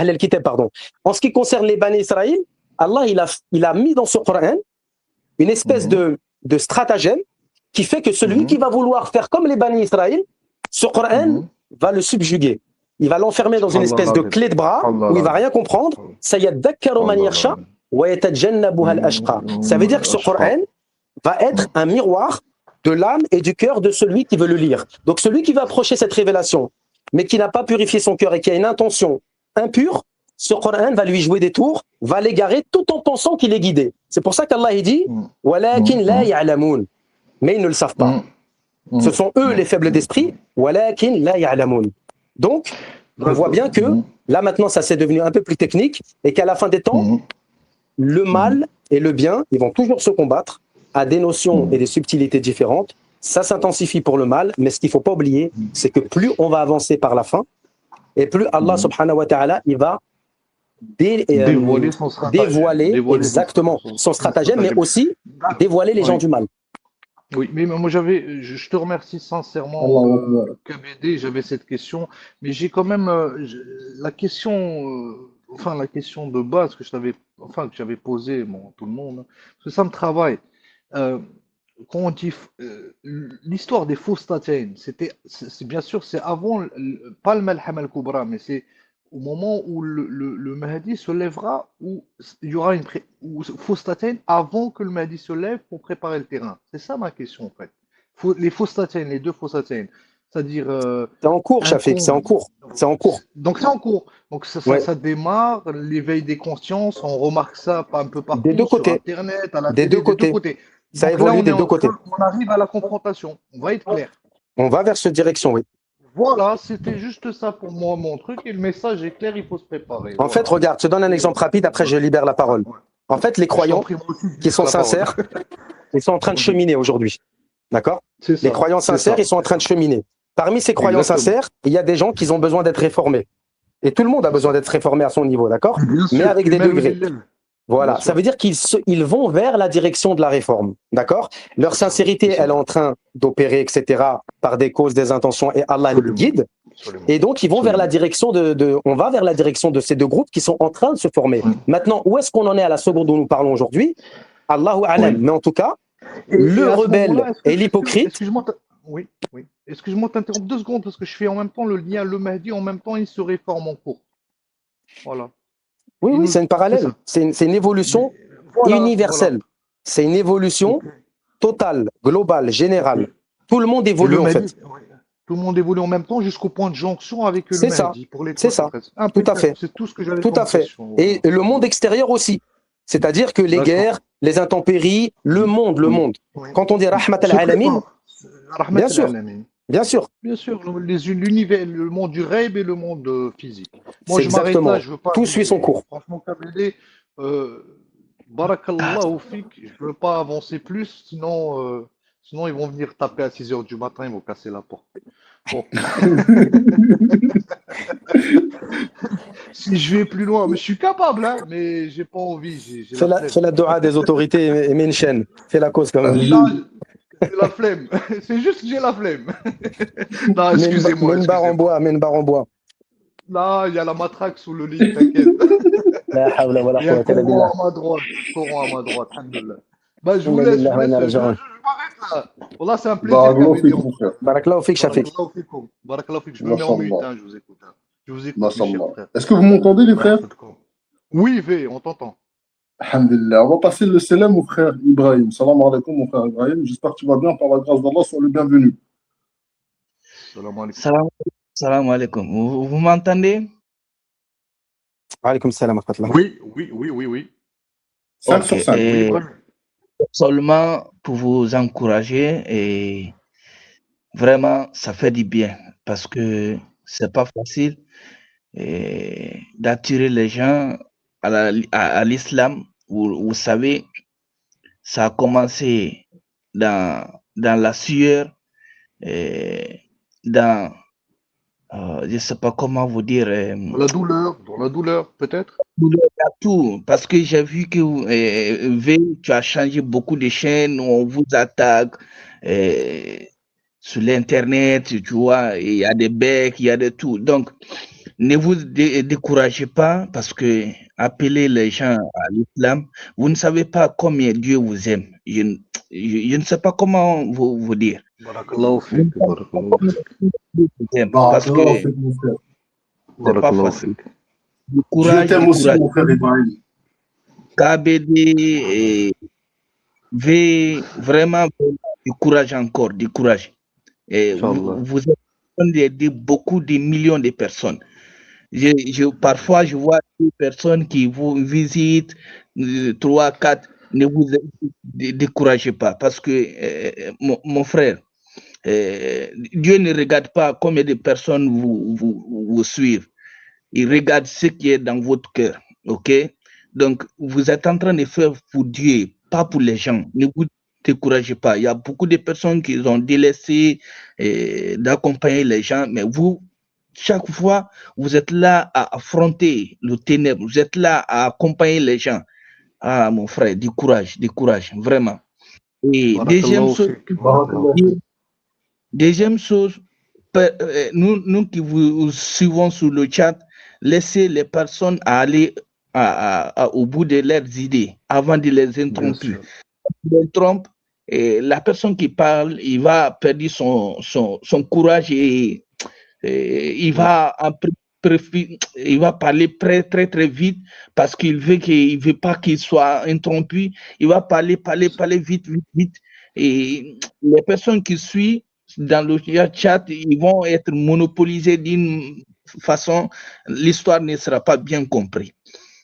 al-Kitab, pardon. En ce qui concerne les Bani Israël, Allah il a mis dans ce Coran une espèce de stratagème qui fait que celui qui va vouloir faire comme les Bani Israël, ce Coran va le subjuguer. Il va l'enfermer dans une espèce de clé de bras où il va rien comprendre. Ça veut dire que ce Coran va être un miroir de l'âme et du cœur de celui qui veut le lire. Donc celui qui va approcher cette révélation, mais qui n'a pas purifié son cœur et qui a une intention impure, ce Coran va lui jouer des tours, va l'égarer tout en pensant qu'il est guidé. C'est pour ça qu'Allah dit « Walakin la ya'lamoun » mais ils ne le savent pas. Ce sont eux les faibles d'esprit. Walakin la ya'lamoun. Donc, on voit bien que là maintenant ça s'est devenu un peu plus technique et qu'à la fin des temps, le mal et le bien, ils vont toujours se combattre à des notions et des subtilités différentes. Ça s'intensifie pour le mal, mais ce qu'il ne faut pas oublier, c'est que plus on va avancer par la fin, et plus Allah subhanahu wa ta'ala, il va dévoiler exactement son stratagème, mais aussi dévoiler les gens du mal. Oui, mais moi je te remercie sincèrement, KBD, j'avais cette question, mais j'ai quand même la question, la question de base que que j'avais posée, bon, tout le monde, hein, parce que ça me travaille. Quand on dit l'histoire des faux statins, c'est bien sûr, c'est avant, pas le Malham al-Kubra, mais c'est au moment où le Mahdi se lèvera, où il y aura faux statins avant que le Mahdi se lève pour préparer le terrain. C'est ça ma question en fait. Les faux statins, les deux faux statins, c'est-à-dire. C'est en cours, Shafik, c'est en cours. C'est en cours. Donc c'est en cours. Donc ça démarre, l'éveil des consciences, on remarque ça un peu partout des deux sur côtés. Internet, à la des télé, deux côtés. Ça donc là, évolue des deux côtés. on arrive à la confrontation. On va être clair. On va vers cette direction, oui. Voilà, c'était juste ça pour moi, mon truc. Et le message est clair, il faut se préparer. En fait, regarde, je te donne un exemple rapide, après je libère la parole. En fait, les croyants qui sont sincères, ils sont en train de cheminer aujourd'hui. D'accord? Les croyants sincères, ils sont en train de cheminer. Parmi ces croyants sincères, il y a des gens qui ont besoin d'être réformés. Et tout le monde a besoin d'être réformé à son niveau, d'accord? Mais avec des degrés. Voilà, ça veut dire qu'ils vont vers la direction de la réforme, d'accord? Leur sincérité, elle est en train d'opérer, etc., par des causes, des intentions, et Allah les guide. Et donc, ils vont vers la direction on va vers la direction de ces deux groupes qui sont en train de se former. Maintenant, où est-ce qu'on en est à la seconde où nous parlons aujourd'hui? Allahu a'lam. Mais en tout cas, le rebelle et l'hypocrite. Excuse-moi, oui. Excuse-moi de t'interrompre 2 secondes parce que je fais en même temps le lien, le Mahdi, en même temps, il se réforme en cours. Voilà. Oui, c'est une parallèle. C'est une évolution universelle. C'est une évolution totale, globale, générale. Tout le monde évolue en fait. Tout le monde évolue en même temps jusqu'au point de jonction avec le Mahdi. C'est ça. Tout à fait. C'est tout ce que j'avais Tout à fait. Et le monde extérieur aussi. C'est-à-dire que les guerres, les intempéries, le monde. Quand on dit Rahmat al-Alamin, bien sûr. Bien sûr, l'univers, le monde du rêve et le monde physique. Moi, c'est je m'arrête là, exactement. je veux pas Tout suit son abuser. cours. Franchement, KBD, barakallahu fik, je veux pas avancer plus, sinon ils vont venir taper à 6 heures du matin, ils vont casser la porte. Bon, si je vais plus loin, mais je suis capable, hein, mais j'ai pas envie, j'ai la flemme. Fais la dua des autorités et mets une chaîne. Fais la cause quand même. Là, j'ai la flemme. C'est juste que j'ai la flemme. Non, excusez-moi, Mets une barre en excusez-moi. bois, mets une barre en bois. Là, il y a la matraque sous le lit, t'inquiète. La hawla wa la Il y a un quwwata illa billah. Coran à ma droite. Coran à ma droite, alhamdoulilah. Bah, je vous Inna laisse, lillahi wa inna ilayhi je raji'un. m'arrête là. Voilà, c'est un plaisir, Barakallahu KBD. fik, mon frère. Barakallahu fik, Shafik. Barakallahu fikoum. Barakallahu fik. Je me mets en mute, Mashallah. hein, je vous écoute. Hein. Je vous écoute, mes chers Mashallah. frères. Est-ce que vous m'entendez, les Allah frères? yahfadkoum. Oui, V, on t'entend. Alhamdulillah. On va passer le salam au frère Ibrahim. Salam alaikum, mon frère Ibrahim. J'espère que tu vas bien. Par la grâce d'Allah, sois le bienvenu. Salam alaikum. Salam alaikum. Vous m'entendez? Alaykoum salam wa rahmatullah. Oui. 5 Ok. sur 5. Et Oui. seulement pour vous encourager et vraiment, ça fait du bien parce que c'est pas facile d'attirer les gens à l'islam. Vous savez, ça a commencé dans la sueur, dans, je ne sais pas comment vous dire, Dans la douleur, peut-être. tout, parce que j'ai vu que V, tu as changé beaucoup de chaînes, on vous attaque sur l'internet, tu vois, il y a des becs, il y a de tout. Donc, ne vous découragez pas parce que appeler les gens à l'islam, vous ne savez pas combien Dieu vous aime. Je ne sais pas comment vous dire. Barakallahu Vous ne fik. savez pas Barakallahu combien fik. Dieu vous aime parce Barakallahu que fik, mon frère. c'est pas Barakallahu facile. fik. Du Dieu courage, t'aime du aussi, courage. mon frère Ibrahim. KBD et V, vraiment du courage encore, du courage. Et Inch'Allah. vous êtes en train d'aider beaucoup de millions de personnes. Parfois, je vois des personnes qui vous visitent, 3, 4, ne vous découragez pas parce que, mon frère, Dieu ne regarde pas combien de personnes vous suivent. Il regarde ce qui est dans votre cœur. OK? Donc, vous êtes en train de faire pour Dieu, pas pour les gens. Ne vous découragez pas. Il y a beaucoup de personnes qui ont délaissé d'accompagner les gens, mais vous, chaque fois, vous êtes là à affronter le ténèbre. Vous êtes là à accompagner les gens. Ah, mon frère, du courage, vraiment. Et Barakallahu fik. Barakallahu fik. deuxième chose, nous qui vous suivons sur le chat, laissez les personnes aller au bout de leurs idées avant de les Bien interrompre. sûr. Les trompe, et la personne qui parle, il va perdre son courage et il va parler très vite parce qu'il veut pas qu'il soit interrompu. Il va parler vite. Et les personnes qui suivent dans le chat, ils vont être monopolisés d'une façon, l'histoire ne sera pas bien comprise.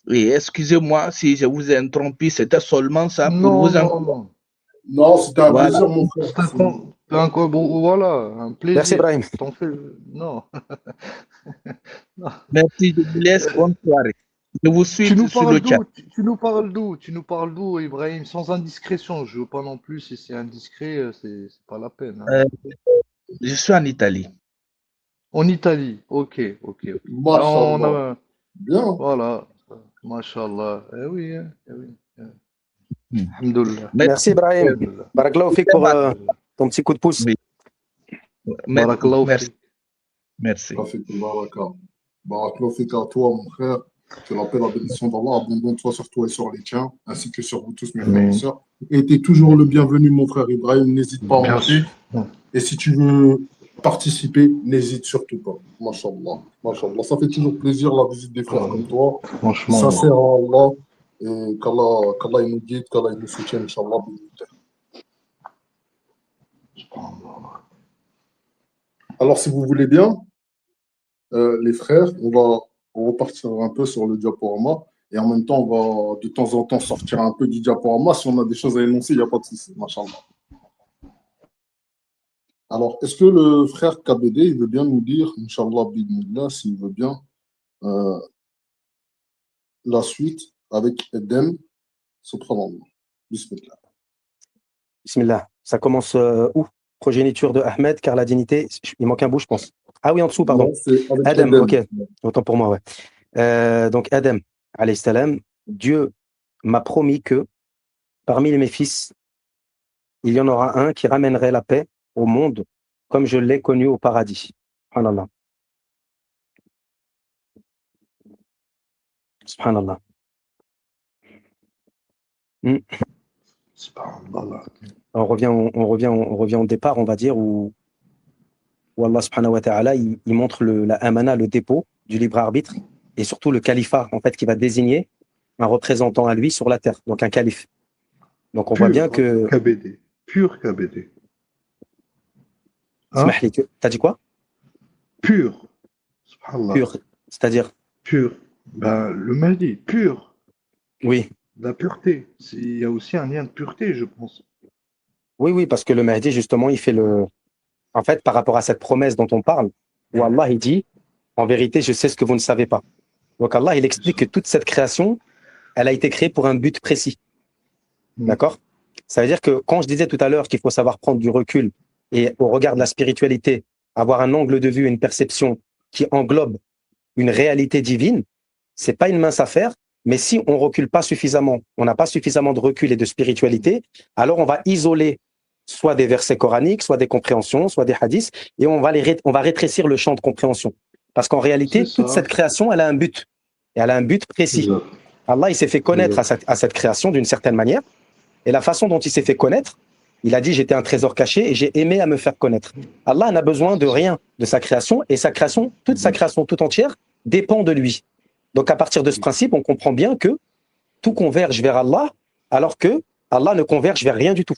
Et excusez-moi si je vous ai interrompu, c'était seulement ça pour Non, vous non, non. Non, c'était un Voilà. plaisir, mon frère. C'est un bon, voilà, un plaisir. Merci, Ibrahim. T'en fais. Non. Merci, je vous laisse. Bonne soirée. Je vous suis Tu nous sur le parles chat. d'où? Tu nous parles d'où, Ibrahim? Sans indiscrétion. Je veux pas non plus. Si c'est indiscret, c'est pas la peine. Hein. Je suis en Italie. En Italie. Ok. Mashallah. Bien. Voilà. Mashallah. Eh oui. Alhamdoulilah. Merci, Ibrahim. Barakallahu fik pour ton petit coup de pouce. Oui. Barakallahu Merci. fik. Merci. Barakallahu fik à toi, mon frère. Que la paix, la bénédiction d'Allah abonde soit sur toi et sur les tiens, ainsi que sur vous tous, mes frères et sœurs. Et tu es toujours le bienvenu, mon frère Ibrahim. N'hésite pas à monter. Et si tu veux participer, n'hésite surtout pas. Mashallah. Ça fait toujours plaisir la visite des frères comme toi. Franchement. Sincère à Allah. Et qu'Allah il nous guide, qu'Allah il nous soutienne, Inch'Allah. Alors, si vous voulez bien, les frères, on va repartir un peu sur le diaporama. Et en même temps, on va de temps en temps sortir un peu du diaporama. Si on a des choses à énoncer, il n'y a pas de souci, machallah. Alors, est-ce que le frère KBD, il veut bien nous dire, Inch'Allah, bidnillah, s'il veut bien, euh, la suite avec Edem, subhanallah. Bismillah. Bismillah. Ça commence où? Progéniture de Ahmed, car la dignité. Il manque un bout, je pense. Ah oui, en dessous, pardon. Non, c'est avec Adam, Edem. ok. Autant pour moi, ouais. Donc, Adam, alayhi salam, Dieu m'a promis que parmi mes fils, il y en aura un qui ramènerait la paix au monde comme je l'ai connu au paradis. Subhanallah. Subhanallah. Subhanallah. On revient au départ, on va dire, où Allah subhanahu wa ta'ala, il montre la amana, le dépôt du libre arbitre, et surtout le califat, en fait, qui va désigner un représentant à lui sur la terre, donc un calife. Donc on voit bien que... KBD. Pur KBD. Hein? Smahli, t'as dit quoi? Pur. Subhanallah. Pur, c'est-à-dire? Pur. Ben, le Mahdi, pur. Oui. La pureté. Il y a aussi un lien de pureté, je pense. Oui, parce que le Mahdi, justement, il fait le... En fait, par rapport à cette promesse dont on parle, où Allah, il dit, en vérité, je sais ce que vous ne savez pas. Donc Allah, il explique que toute cette création, elle a été créée pour un but précis. D'accord? Ça veut dire que quand je disais tout à l'heure qu'il faut savoir prendre du recul et au regard de la spiritualité, avoir un angle de vue, une perception qui englobe une réalité divine, c'est pas une mince affaire, mais si on recule pas suffisamment, on n'a pas suffisamment de recul et de spiritualité, alors on va isoler soit des versets coraniques, soit des compréhensions, soit des hadiths, et on va rétrécir le champ de compréhension. Parce qu'en réalité, toute cette création, elle a un but. Et elle a un but précis. Allah, il s'est fait connaître à cette création d'une certaine manière. Et la façon dont il s'est fait connaître, il a dit, j'étais un trésor caché et j'ai aimé à me faire connaître. Allah n'a besoin de rien de sa création, et sa création, toute sa création tout entière, dépend de lui. Donc à partir de ce principe, on comprend bien que tout converge vers Allah, alors que Allah ne converge vers rien du tout.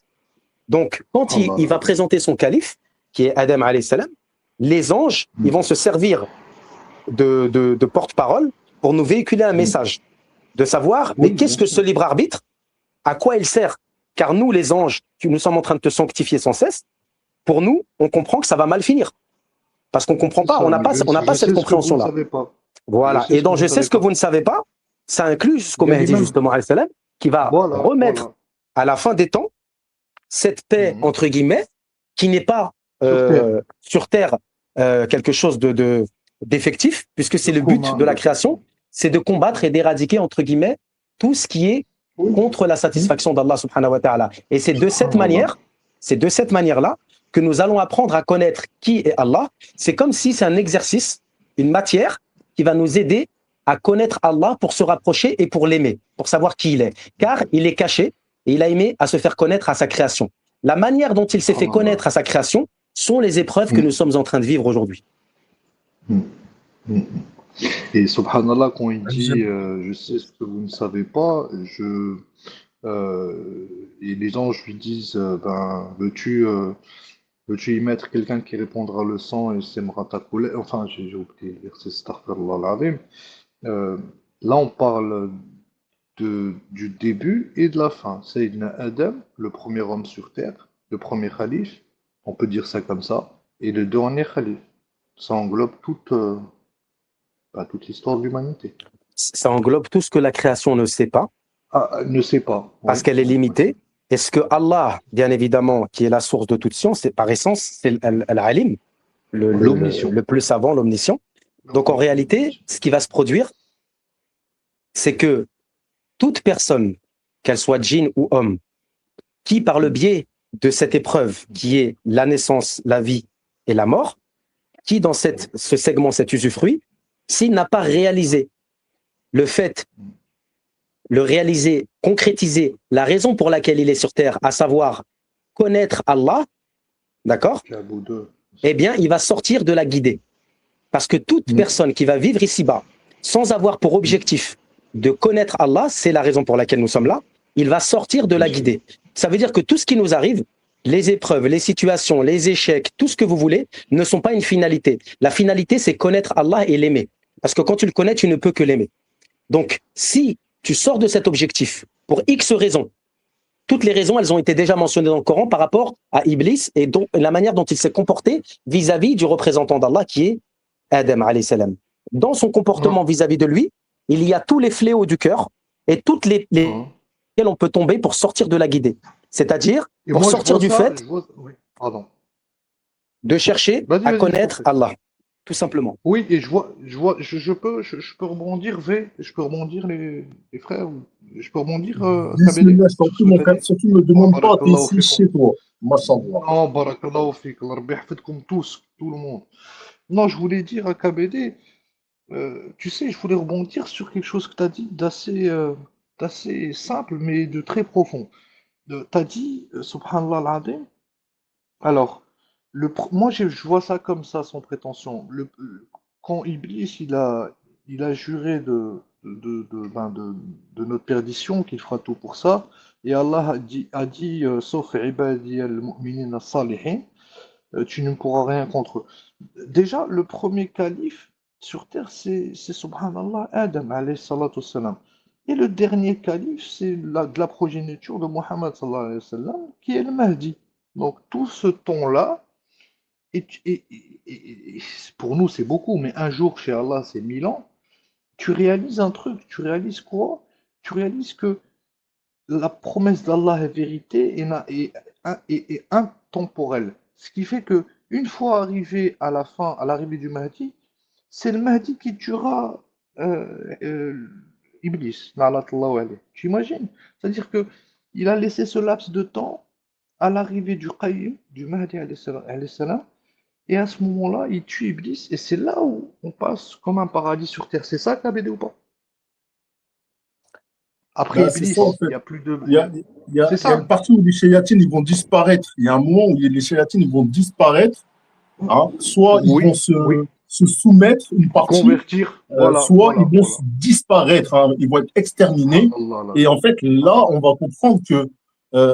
Donc quand il va présenter son calife, qui est Adam alayhi salam, les anges, ils vont se servir de porte-parole pour nous véhiculer un message, de savoir, mais qu'est-ce que ce libre arbitre? À quoi il sert? Car nous, les anges, nous sommes en train de te sanctifier sans cesse. Pour nous, on comprend que ça va mal finir. Parce qu'on ne comprend pas, on n'a pas cette compréhension-là. Voilà. Et donc, je sais ce que vous ne savez pas, ça inclut jusqu'au Mahdi, justement, qui va remettre à la fin des temps cette paix, entre guillemets, qui n'est pas sur Terre quelque chose d'effectif, puisque c'est le but de la création, c'est de combattre et d'éradiquer, entre guillemets, tout ce qui est contre la satisfaction d'Allah subhanahu wa ta'ala. Et c'est de cette manière-là que nous allons apprendre à connaître qui est Allah. C'est comme si c'est un exercice, une matière qui va nous aider à connaître Allah pour se rapprocher et pour l'aimer, pour savoir qui il est. Car il est caché et il a aimé à se faire connaître à sa création. La manière dont il s'est fait connaître à sa création sont les épreuves que nous sommes en train de vivre aujourd'hui. Et subhanallah, quand il dit je sais ce que vous ne savez pas, et les anges lui disent ben, veux-tu y mettre quelqu'un qui répondra le sang et sèmera ta colère? Enfin, j'ai oublié le verset, astaghfirullah al-azim. Là, on parle du début et de la fin. Sayyidina Adam, le premier homme sur terre, le premier calife, on peut dire ça comme ça, et le dernier calife. Ça englobe toute l'histoire de l'humanité. Ça englobe tout ce que la création ne sait pas. Ne sait pas. Parce qu'elle est limitée. Est-ce que Allah, bien évidemment, qui est la source de toute science, c'est par essence, c'est Al-Alim, le plus savant, l'omniscient. Donc en réalité, ce qui va se produire, c'est que toute personne, qu'elle soit djinn ou homme, qui par le biais de cette épreuve qui est la naissance, la vie et la mort, qui dans ce segment, cet usufruit, s'il n'a pas réalisé réaliser, concrétiser la raison pour laquelle il est sur terre, à savoir connaître Allah, d'accord? Eh bien, il va sortir de la guidée. Parce que toute personne qui va vivre ici-bas, sans avoir pour objectif de connaître Allah, c'est la raison pour laquelle nous sommes là, il va sortir de la guidée. Ça veut dire que tout ce qui nous arrive, les épreuves, les situations, les échecs, tout ce que vous voulez, ne sont pas une finalité. La finalité, c'est connaître Allah et l'aimer. Parce que quand tu le connais, tu ne peux que l'aimer. Donc, si tu sors de cet objectif pour X raisons, toutes les raisons, elles ont été déjà mentionnées dans le Coran par rapport à Iblis et donc la manière dont il s'est comporté vis-à-vis du représentant d'Allah qui est Adam alayhi salam. Dans son comportement vis-à-vis de lui, il y a tous les fléaux du cœur et toutes lesquels on peut tomber pour sortir de la guidée. C'est-à-dire Et pour moi, je sortir vois du ça, fait je vois... Oui, pardon. de chercher Vas-y, à vas-y, je t'en connaître prie. Allah, tout simplement. Oui, et je peux rebondir, je peux rebondir les frères, je peux rebondir, KBD, Bismillah, je t'en sur ce prie, que mon tu as frère. dit. Surtout, ne me Oh, demande pas, t'es barakallahu ici fikum. chez toi. Mashallah. Non, barakallahu fik, Allah rabbi yahfidkoum tous, tout le monde. Non, je voulais dire à KBD, tu sais, je voulais rebondir sur quelque chose que tu as dit d'assez simple, mais de très profond. Tu as dit, subhanallah al-azim, alors, moi je vois ça comme ça, sans prétention. Quand Iblis il a juré de notre perdition, qu'il fera tout pour ça, et Allah a dit sauf ibadi al-mu'minin as-salihin, tu ne pourras rien contre eux. Déjà, le premier calife sur terre, c'est subhanallah Adam alayhi salatu wassalam. Et le dernier calife, c'est de la progéniture de Mohammed sallallahu alayhi wa sallam, qui est le Mahdi. Donc tout ce ton-là, et pour nous c'est beaucoup, mais un jour chez Allah c'est 1000 ans, tu réalises un truc, tu réalises quoi? Tu réalises que la promesse d'Allah est vérité et intemporelle. Ce qui fait que une fois arrivé à la fin, à l'arrivée du Mahdi, c'est le Mahdi qui tuera Iblis. La'natullah alayh. Tu imagines? C'est-à-dire que il a laissé ce laps de temps à l'arrivée du Qayyim, du Mahdi alayhi salam, et à ce moment-là, il tue Iblis, et c'est là où on passe comme un paradis sur terre. C'est ça, KBD ou pas? Après Ben, c'est ça, en Iblis, fait. il n'y a plus de. Il y a, C'est il y a une ça. partie où les chéyatines ils vont disparaître. Il y a un moment où les chéyatines ils vont disparaître. Hein. Soit ils vont Oui, oui. se soumettre, une partie, Convertir. Voilà, soit ils voilà, vont voilà. se disparaître. Hein. Ils vont être exterminés. Subhanallah, là. Et en fait, là, on va comprendre que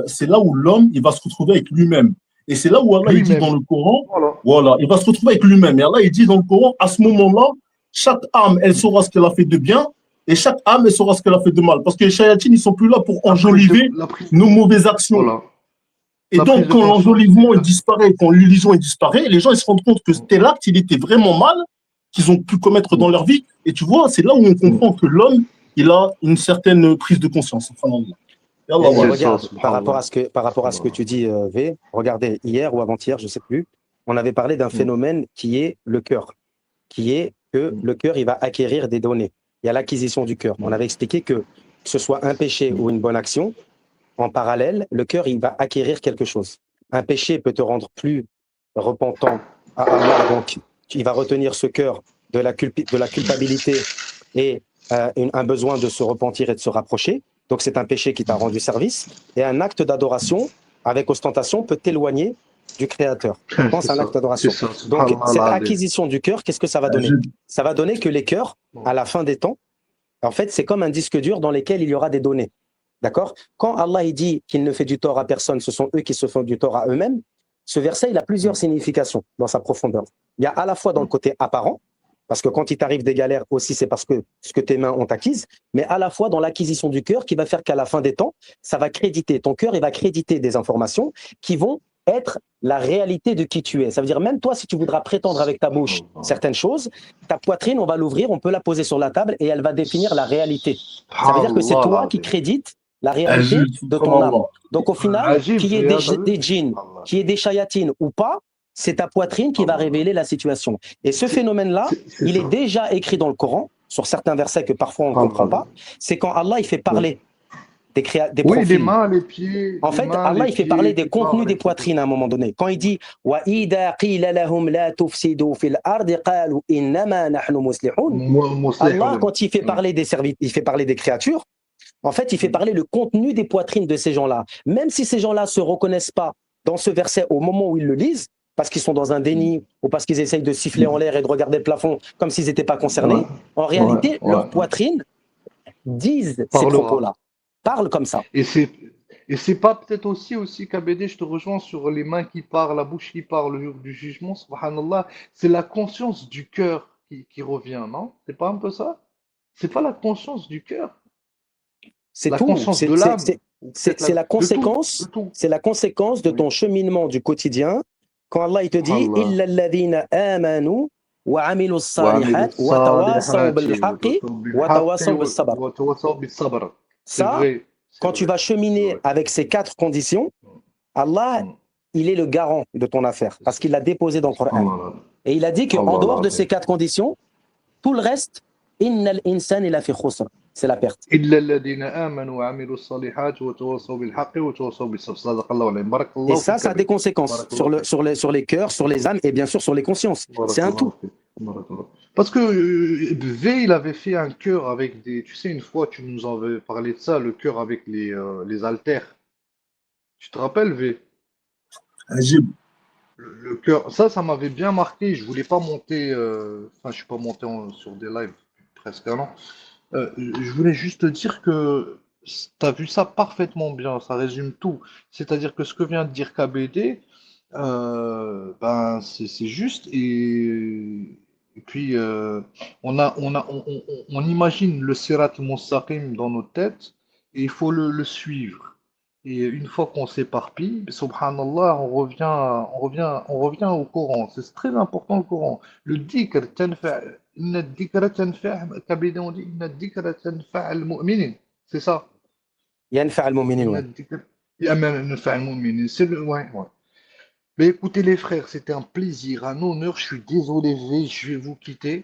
c'est là où l'homme il va se retrouver avec lui-même. Et c'est là où Allah il dit dans Lui-même. le Coran, Voilà. voilà, il va se retrouver avec lui-même. Et Allah il dit dans le Coran, à ce moment-là, chaque âme, elle saura ce qu'elle a fait de bien, et chaque âme, elle saura ce qu'elle a fait de mal. Parce que les shayatines, ils sont plus là pour enjoliver La prise, nos mauvaises actions. voilà. Et La donc, prise de quand conscience. l'enjolivement il disparaît, quand l'illusion il disparaît, les gens ils se rendent compte que tel acte, il était vraiment mal, qu'ils ont pu commettre dans leur vie. Et tu vois, c'est là où on comprend que l'homme, il a une certaine prise de conscience. Subhanallah. Et Allah, Et voilà. regarde, ça, par rapport à subhanallah. ce que tu dis, V, regardez, hier ou avant-hier, je ne sais plus, on avait parlé d'un phénomène qui est le cœur, qui est que le cœur, il va acquérir des données. Il y a l'acquisition du cœur. On avait expliqué que ce soit un péché ou une bonne action, en parallèle, le cœur, il va acquérir quelque chose. Un péché peut te rendre plus repentant à Allah, donc il va retenir ce cœur de la culpabilité et un besoin de se repentir et de se rapprocher. Donc c'est un péché qui t'a rendu service. Et un acte d'adoration avec ostentation peut t'éloigner du Créateur. Je pense à un acte d'adoration. Donc cette acquisition du cœur, qu'est-ce que ça va donner? Ça va donner que les cœurs, à la fin des temps, en fait, c'est comme un disque dur dans lequel il y aura des données. D'accord? Quand Allah il dit qu'il ne fait du tort à personne, ce sont eux qui se font du tort à eux-mêmes, ce verset, il a plusieurs significations dans sa profondeur. Il y a à la fois dans le côté apparent, parce que quand il t'arrive des galères aussi, c'est parce que ce que tes mains ont acquise, mais à la fois dans l'acquisition du cœur qui va faire qu'à la fin des temps, ça va créditer, ton cœur, il va créditer des informations qui vont être la réalité de qui tu es. Ça veut dire, même toi, si tu voudras prétendre avec ta bouche certaines choses, ta poitrine, on va l'ouvrir, on peut la poser sur la table et elle va définir la réalité. Ça veut dire que c'est toi qui crédites la réalité de ton âme. Donc au final, qu'il y ait des djinns, qu'il y ait des shayatines ou pas, c'est ta poitrine qui va révéler la situation. Et ce phénomène-là, il est déjà écrit dans le Coran, sur certains versets que parfois on ne comprend pas. C'est quand Allah il fait parler des profils. Oui, les mains, les pieds. En fait, Allah il fait parler des contenus des poitrines à un moment donné. Quand il dit وَإِذَا قِيلَ لَهُمْ لَا تُفْسِدُوا فِي الْأَرْضِ قَالُوا إِنَّمَا نَحْنُ مُصْلِحُونَ. Allah, quand il fait parler des il fait parler des créatures, en fait, il fait parler le contenu des poitrines de ces gens-là. Même si ces gens-là ne se reconnaissent pas dans ce verset au moment où ils le lisent, parce qu'ils sont dans un déni ou parce qu'ils essayent de siffler en l'air et de regarder le plafond comme s'ils n'étaient pas concernés, en réalité, leurs poitrines disent ces propos-là, parlent comme ça. Et c'est pas peut-être aussi KBD, je te rejoins sur les mains qui parlent, la bouche qui parle le jour du jugement, subhanallah, c'est la conscience du cœur qui revient, non? C'est pas un peu ça? C'est pas la conscience du cœur? C'est La tout. conscience de l'âme. Ou C'est peut-être la de tout, conséquence, de tout. c'est la conséquence de Oui. ton cheminement du quotidien. Quand Allah il te dit Allah. إِلَّا الَّذِينَ آمَنُوا وَعَمِلُوا وعملوا الصَّالِحَات وَتَوَاصَوْا الصالحات بِالْحَقِّ بالحق وَتَوَاصَوْا بِالصَّبْر. وتواصوا بالصبر. C'est Ça, vrai, c'est quand tu vrai, vas c'est cheminer vrai. avec ces 4 conditions, Allah, il est le garant de ton affaire parce qu'il l'a déposé dans le Coran. Allah, Et il a dit qu'en Allah dehors de l'azim. ces 4 conditions, tout le reste, إِنَّ الْإِنسَانِ لَفِي خُسْرٍ, c'est la perte. إلا الذين آمنوا وعملوا الصالحات وتواصوا بالحق وتواصوا بالصبر. صدق الله العظيم. بارك Et الله ça, فيك ça a des أبي. conséquences بارك الله فيك. sur les cœurs, sur les âmes et bien sûr sur les consciences. بارك C'est un الله tout. فيك. بارك الله. Parce que V, il avait fait un cœur avec des. Tu sais, une fois, tu nous avais parlé de ça, le cœur avec les haltères. Tu te rappelles, V? Ajib. Le cœur. Ça m'avait bien marqué. Je voulais pas monter. Enfin, je suis pas monté sur des lives presque un an. Je voulais juste te dire que tu as vu ça parfaitement bien, ça résume tout. C'est-à-dire que ce que vient de dire KBD, ben c'est juste et puis on imagine le Sirat Mustaqim dans nos têtes et il faut le suivre. Et une fois qu'on s'éparpille, subhanallah, on revient au Coran. C'est très important le Coran. Le dhikr, إن الذكر تنفع كبيرة ودي إن الذكر تنفع المؤمنين. C'est ça. ينفع المؤمنين, إن ouais. الذكر ينفع المؤمنين. Ouais. Mais écoutez les frères, c'était un plaisir, un honneur. Je suis désolé, je vais vous quitter.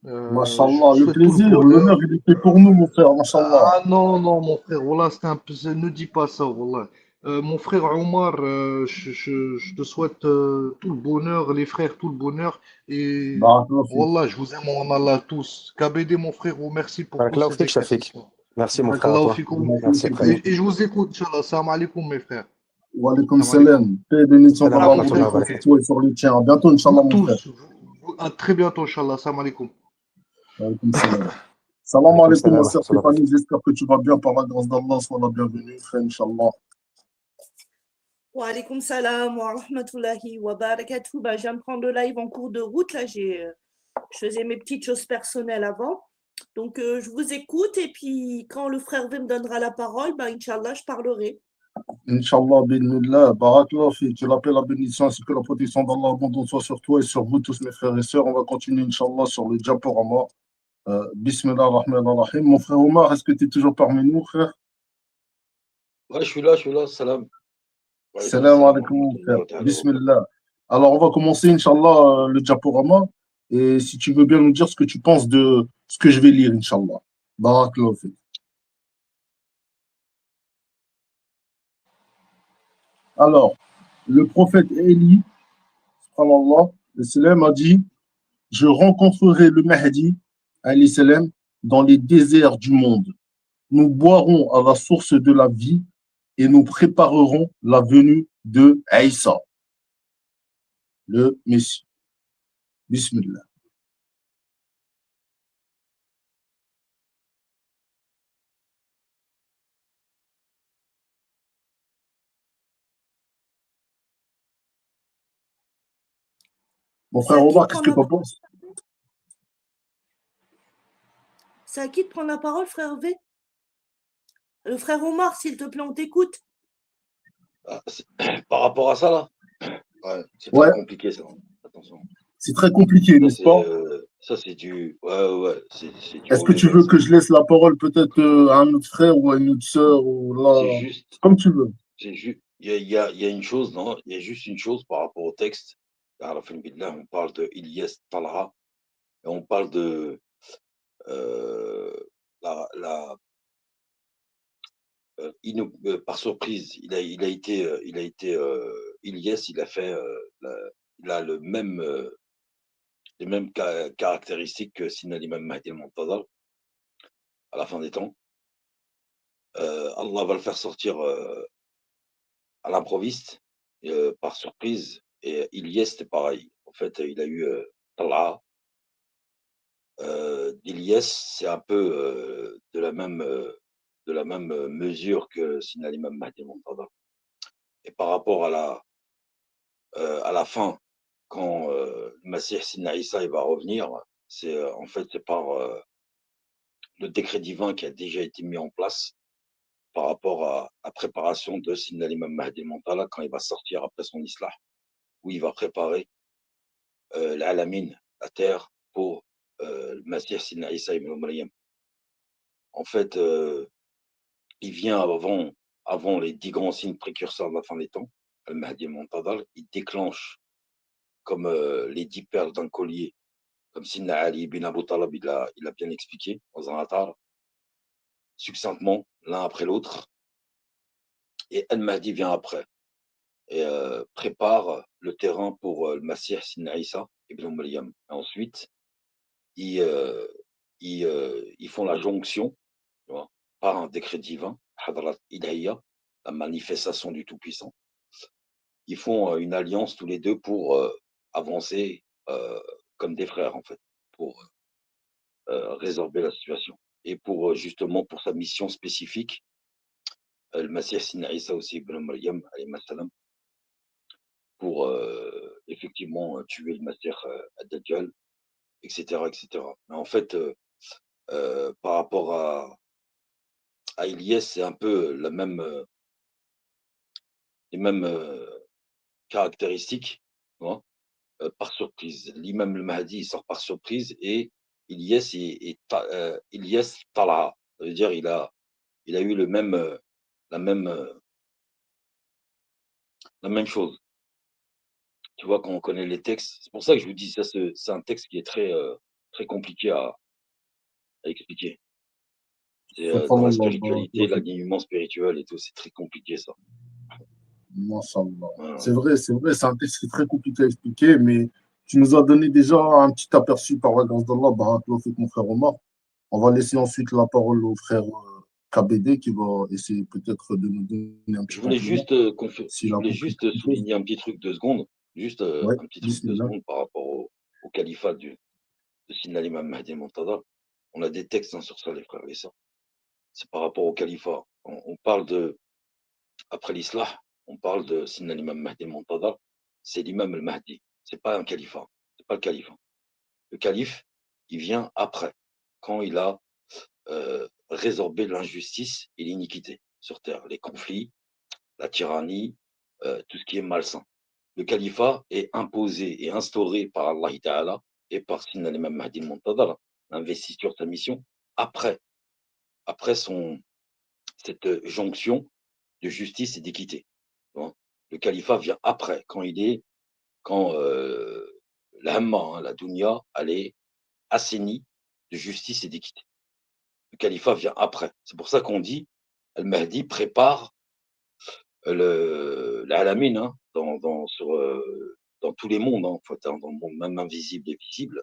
Je vous Mashallah, le souhaite tout le plaisir, bonheur. l'honneur, il était pour nous, mon frère, Mashallah. Ah non, non, mon frère, voilà, ne dis pas ça, voilà. Mon frère Omar, je te souhaite tout le bonheur, les frères, tout le bonheur. Et Barakallah fik. voilà, je vous aime en Allah tous. KBD, mon frère, merci pour tous Barakallahu ces fik, Shafiq. éclaircissements. Merci mon frère à Barakallahu toi. fikoum. Merci frère. Et je vous écoute, Inch'Allah. Salam alaikum, mes frères. Wa alaykum Salam alaikum. salam. Paix et bénédiction Salam d'Allah, À vous mon rahmatullah wa frère, tous, sur barakatuh. toi et sur le tien. À bientôt, Inch'Allah, vous mon frère. tous. À très bientôt, Inch'Allah. Salam alaikum. Wa alaykum salam. Salam Alaykum alaikum, salam ma wa sœur rahmatullah wa Stéphanie. J'espère que tu vas bien par la grâce d'Allah. Sois la bienvenue, frère, Inch'Allah. Wa alaykoum salam wa rahmatullahi wa barakatuh. Bah, je viens de prendre le live en cours de route. Là, je faisais mes petites choses personnelles avant. Donc, je vous écoute. Et puis, quand le frère V me donnera la parole, bah, Inch'Allah, je parlerai. Inch'Allah, bidnillah, barakallah fi. Tu l'appelles la bénédiction ainsi que la protection d'Allah abondante soit sur toi et sur vous tous, mes frères et sœurs. On va continuer, Inch'Allah, sur le diaporama. Bismillah ar-Rahman ar-Rahim. Mon frère Omar, est-ce que tu es toujours parmi nous, frère? Ouais, je suis là, salam. Wa alaykum Salam salam wa alaikum, mon frère. rahmatullahi wa ta'ala wa barakatuh. Bismillah. Alors, on va commencer, Inch'Allah, le diaporama. Et si tu veux bien nous dire ce que tu penses de ce que je vais lire, Inch'Allah. Barakallah fi. Alors, le prophète Élie, subhanallah, le salam a dit: je rencontrerai le Mahdi, alayhi salam, dans les déserts du monde. Nous boirons à la source de la vie et nous préparerons la venue de Aïssa, le Messie. Bismillah. Mon C'est frère à qui de Omar, qu'est-ce que prendre tu la en penses? C'est à qui de prendre la parole, frère V? Le frère Omar, s'il te plaît, on t'écoute. Ah, par rapport à ça, là, ouais, c'est Ouais, très compliqué, ça. Attention. c'est très compliqué, Ça, n'est-ce pas? c'est du. Ouais, c'est du Est-ce que mauvais tu zèle, veux ça. que je laisse la parole peut-être à un autre frère ou à une autre sœur ou C'est là, juste. comme tu veux. Il y a une chose, non? Il y a juste une chose par rapport au texte. À la fin de Billah, on parle de Ilyes Talha et on parle de la, la, par surprise, Ilyes, il a fait, il a les mêmes caractéristiques que Sina l'imam Mahdi al-Muntazar à la fin des temps. Allah va le faire sortir à l'improviste, par surprise. Et Ilyes, c'était pareil. En fait, il a eu Talha. Ilyes, c'est un peu de la même mesure que Sina l'imam Mahdi al-Muntazar. Et par rapport à la fin, quand le Masih Sina Issa il va revenir, en fait c'est par le décret divin qui a déjà été mis en place par rapport à la préparation de Sidna l'imam Mahdi al-Muntala quand il va sortir après son islah, où il va préparer l'alamin, la terre, pour le Masih Sidna Isa ibn Maryam. En fait, il vient avant les 10 grands signes précurseurs de la fin des temps, al-Mahdi al-Muntadar, il déclenche comme les 10 perles d'un collier, comme Sidna Ali ibn Abu Talib, il a bien expliqué dans un atar, succinctement, l'un après l'autre, et al-Mahdi vient après, et prépare le terrain pour le Masih Sidna Isa ibn Maryam. Et ensuite, ils font la jonction, tu vois, par un décret divin, Hadrat Ilahiyya, la manifestation du Tout-Puissant. Ils font une alliance tous les deux pour avancer comme des frères, en fait, pour résorber la situation. Et pour justement, pour sa mission spécifique, le Masih Sidna Isa aussi ibn Maryam, alayhi salam, pour effectivement tuer le Masih ad-Dajjal, etc., etc. Mais en fait, par rapport à Ilyes, c'est un peu les mêmes caractéristiques, tu vois, par surprise. L'imam al-Mahdi, il sort par surprise, et Ilyes, Ilyes Talha, ça veut dire il a eu la même chose. Tu vois, quand on connaît les textes, c'est pour ça que je vous dis, ça, c'est un texte qui est très compliqué à expliquer. C'est dans la Subhanallah, spiritualité, l'alignement spirituel et tout, c'est très compliqué, ça. Masha'Allah. Voilà. C'est vrai, c'est un texte qui est très compliqué à expliquer, mais tu nous as donné déjà un petit aperçu par la grâce d'Allah, barakallahu fik, mon frère Omar. On va laisser ensuite la parole au frère KBD qui va essayer peut-être de nous donner un petit Je voulais complément, juste, s'il a compris quelque chose. souligner un petit truc 2 secondes, juste Ouais, un petit truc 2 bismillah. secondes par rapport au califat de Sidna l'imam Mahdi al-Muntadar. On a des textes sur ça, les frères et sœurs. C'est par rapport au califat. On parle après l'islah, on parle de Sidna l'imam Mahdi al-Muntadar, c'est l'imam al-Mahdi. C'est pas un califat. C'est pas le califat. Le calife, il vient après, quand il a résorbé l'injustice et l'iniquité sur terre, les conflits, la tyrannie, tout ce qui est malsain. Le califat est imposé et instauré par Allah Ta'ala et par Sidna l'imam Mahdi al-Muntadar, investi sur sa mission, après cette jonction de justice et d'équité. Le califat vient après, quand la Hamma, hein, la Dunya, elle est assainie de justice et d'équité. Le califat vient après. C'est pour ça qu'on dit, Al-Mahdi prépare l'alamin, hein, dans tous les mondes, hein, en fait, hein, dans le monde même invisible et visible.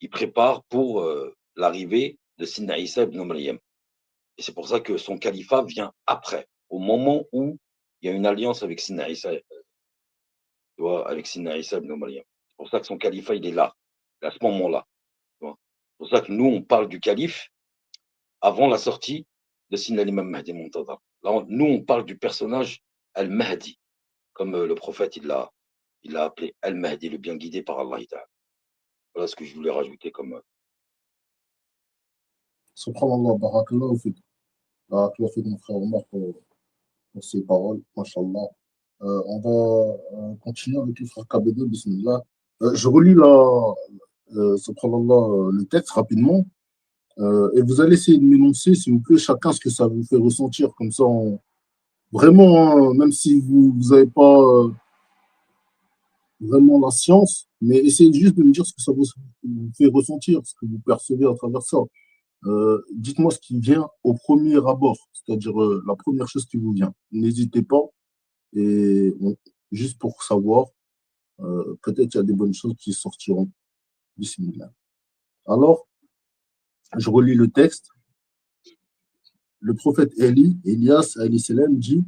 Il prépare pour l'arrivée de Sidna Isa ibn Maryam. Et c'est pour ça que son califat vient après, au moment où il y a une alliance avec Sidna Isa, tu vois, avec Sidna Isa ibn Maryam. C'est pour ça que son califat, il est là, à ce moment-là. C'est pour ça que nous, on parle du calife avant la sortie de Sidna l'imam Mahdi al-Muntadar. Là, nous, on parle du personnage Al-Mahdi, comme le prophète, il l'a appelé Al-Mahdi, le bien guidé par Allah. Voilà ce que je voulais rajouter comme. Subhanallah, barakallahu fik. Barakallahu fik, mon frère Omar, pour ces paroles, mashallah. On va continuer avec le frère KBD, bismillah. Je relis subhanallah, le texte rapidement. Et vous allez essayer de m'énoncer, s'il vous plaît, chacun ce que ça vous fait ressentir. Comme ça, vraiment, hein, même si vous n'avez pas vraiment la science, mais essayez juste de me dire ce que ça vous fait ressentir, ce que vous percevez à travers ça. Dites-moi ce qui vient au premier abord, c'est-à-dire la première chose qui vous vient. N'hésitez pas, et juste pour savoir, peut-être il y a des bonnes choses qui sortiront. Bismillah. Alors, je relis le texte. Le prophète Elias, alayhi salam, dit: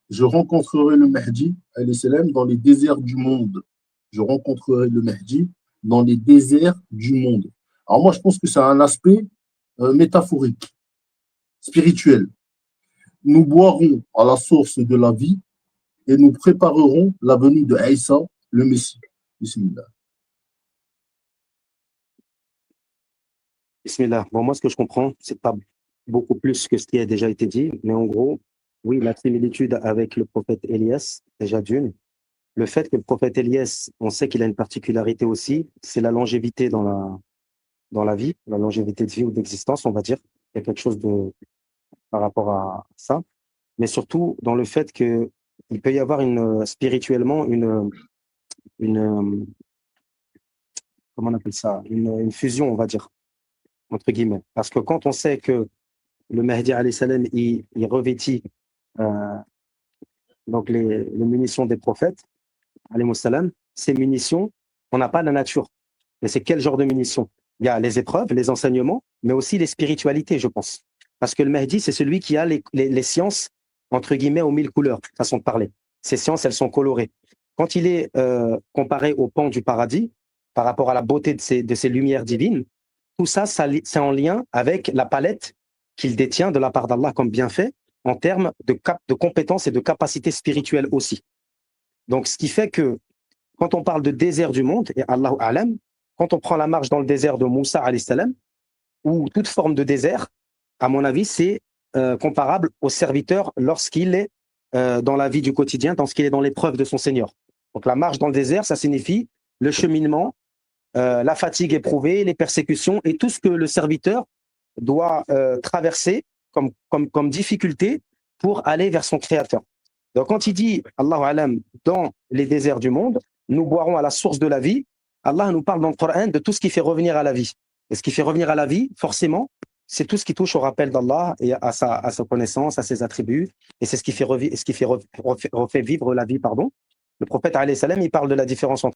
je rencontrerai le Mahdi, alayhi salam, dans les déserts du monde. Je rencontrerai le Mahdi dans les déserts du monde. Alors moi, je pense que c'est un aspect métaphorique, spirituel. Nous boirons à la source de la vie et nous préparerons la venue de Aïssa, le Messie. Bismillah. Bismillah. Bon, moi, ce que je comprends, c'est pas beaucoup plus que ce qui a déjà été dit, mais en gros, oui, la similitude avec le prophète Élias, déjà d'une. Le fait que le prophète Élias, on sait qu'il a une particularité aussi, c'est la longévité dans la vie, la longévité de vie ou d'existence, on va dire. Il y a quelque chose de par rapport à ça, mais surtout dans le fait que il peut y avoir spirituellement une comment on appelle ça, une fusion, on va dire, entre guillemets. Parce que quand on sait que le Mahdi alayhi salam, il revêtit donc les munitions des prophètes, alayhi salam, ces munitions, on n'a pas la nature. Mais c'est quel genre de munitions? Il y a les épreuves, les enseignements, mais aussi les spiritualités, je pense. Parce que le Mahdi, c'est celui qui a les sciences, entre guillemets, aux 1000 couleurs, façon de parler. Ces sciences, elles sont colorées. Quand il est comparé au pan du paradis, par rapport à la beauté de ces lumières divines, tout ça, c'est en lien avec la palette qu'il détient de la part d'Allah comme bienfait, en termes de compétences et de capacités spirituelles aussi. Donc, ce qui fait que, quand on parle de désert du monde, et Allahu A'lam, quand on prend la marche dans le désert de Moussa alayhi salam, ou toute forme de désert, à mon avis, c'est comparable au serviteur lorsqu'il est dans la vie du quotidien, lorsqu'il est dans l'épreuve de son Seigneur. Donc la marche dans le désert, ça signifie le cheminement, la fatigue éprouvée, les persécutions et tout ce que le serviteur doit traverser comme difficulté pour aller vers son Créateur. Donc quand il dit, Allahu A'lam, dans les déserts du monde, nous boirons à la source de la vie, Allah nous parle dans le Coran de tout ce qui fait revenir à la vie. Et ce qui fait revenir à la vie, forcément, c'est tout ce qui touche au rappel d'Allah et à sa connaissance, à ses attributs. Et c'est ce qui fait refait vivre la vie, pardon. Le prophète, alayhi salam, il parle de la différence entre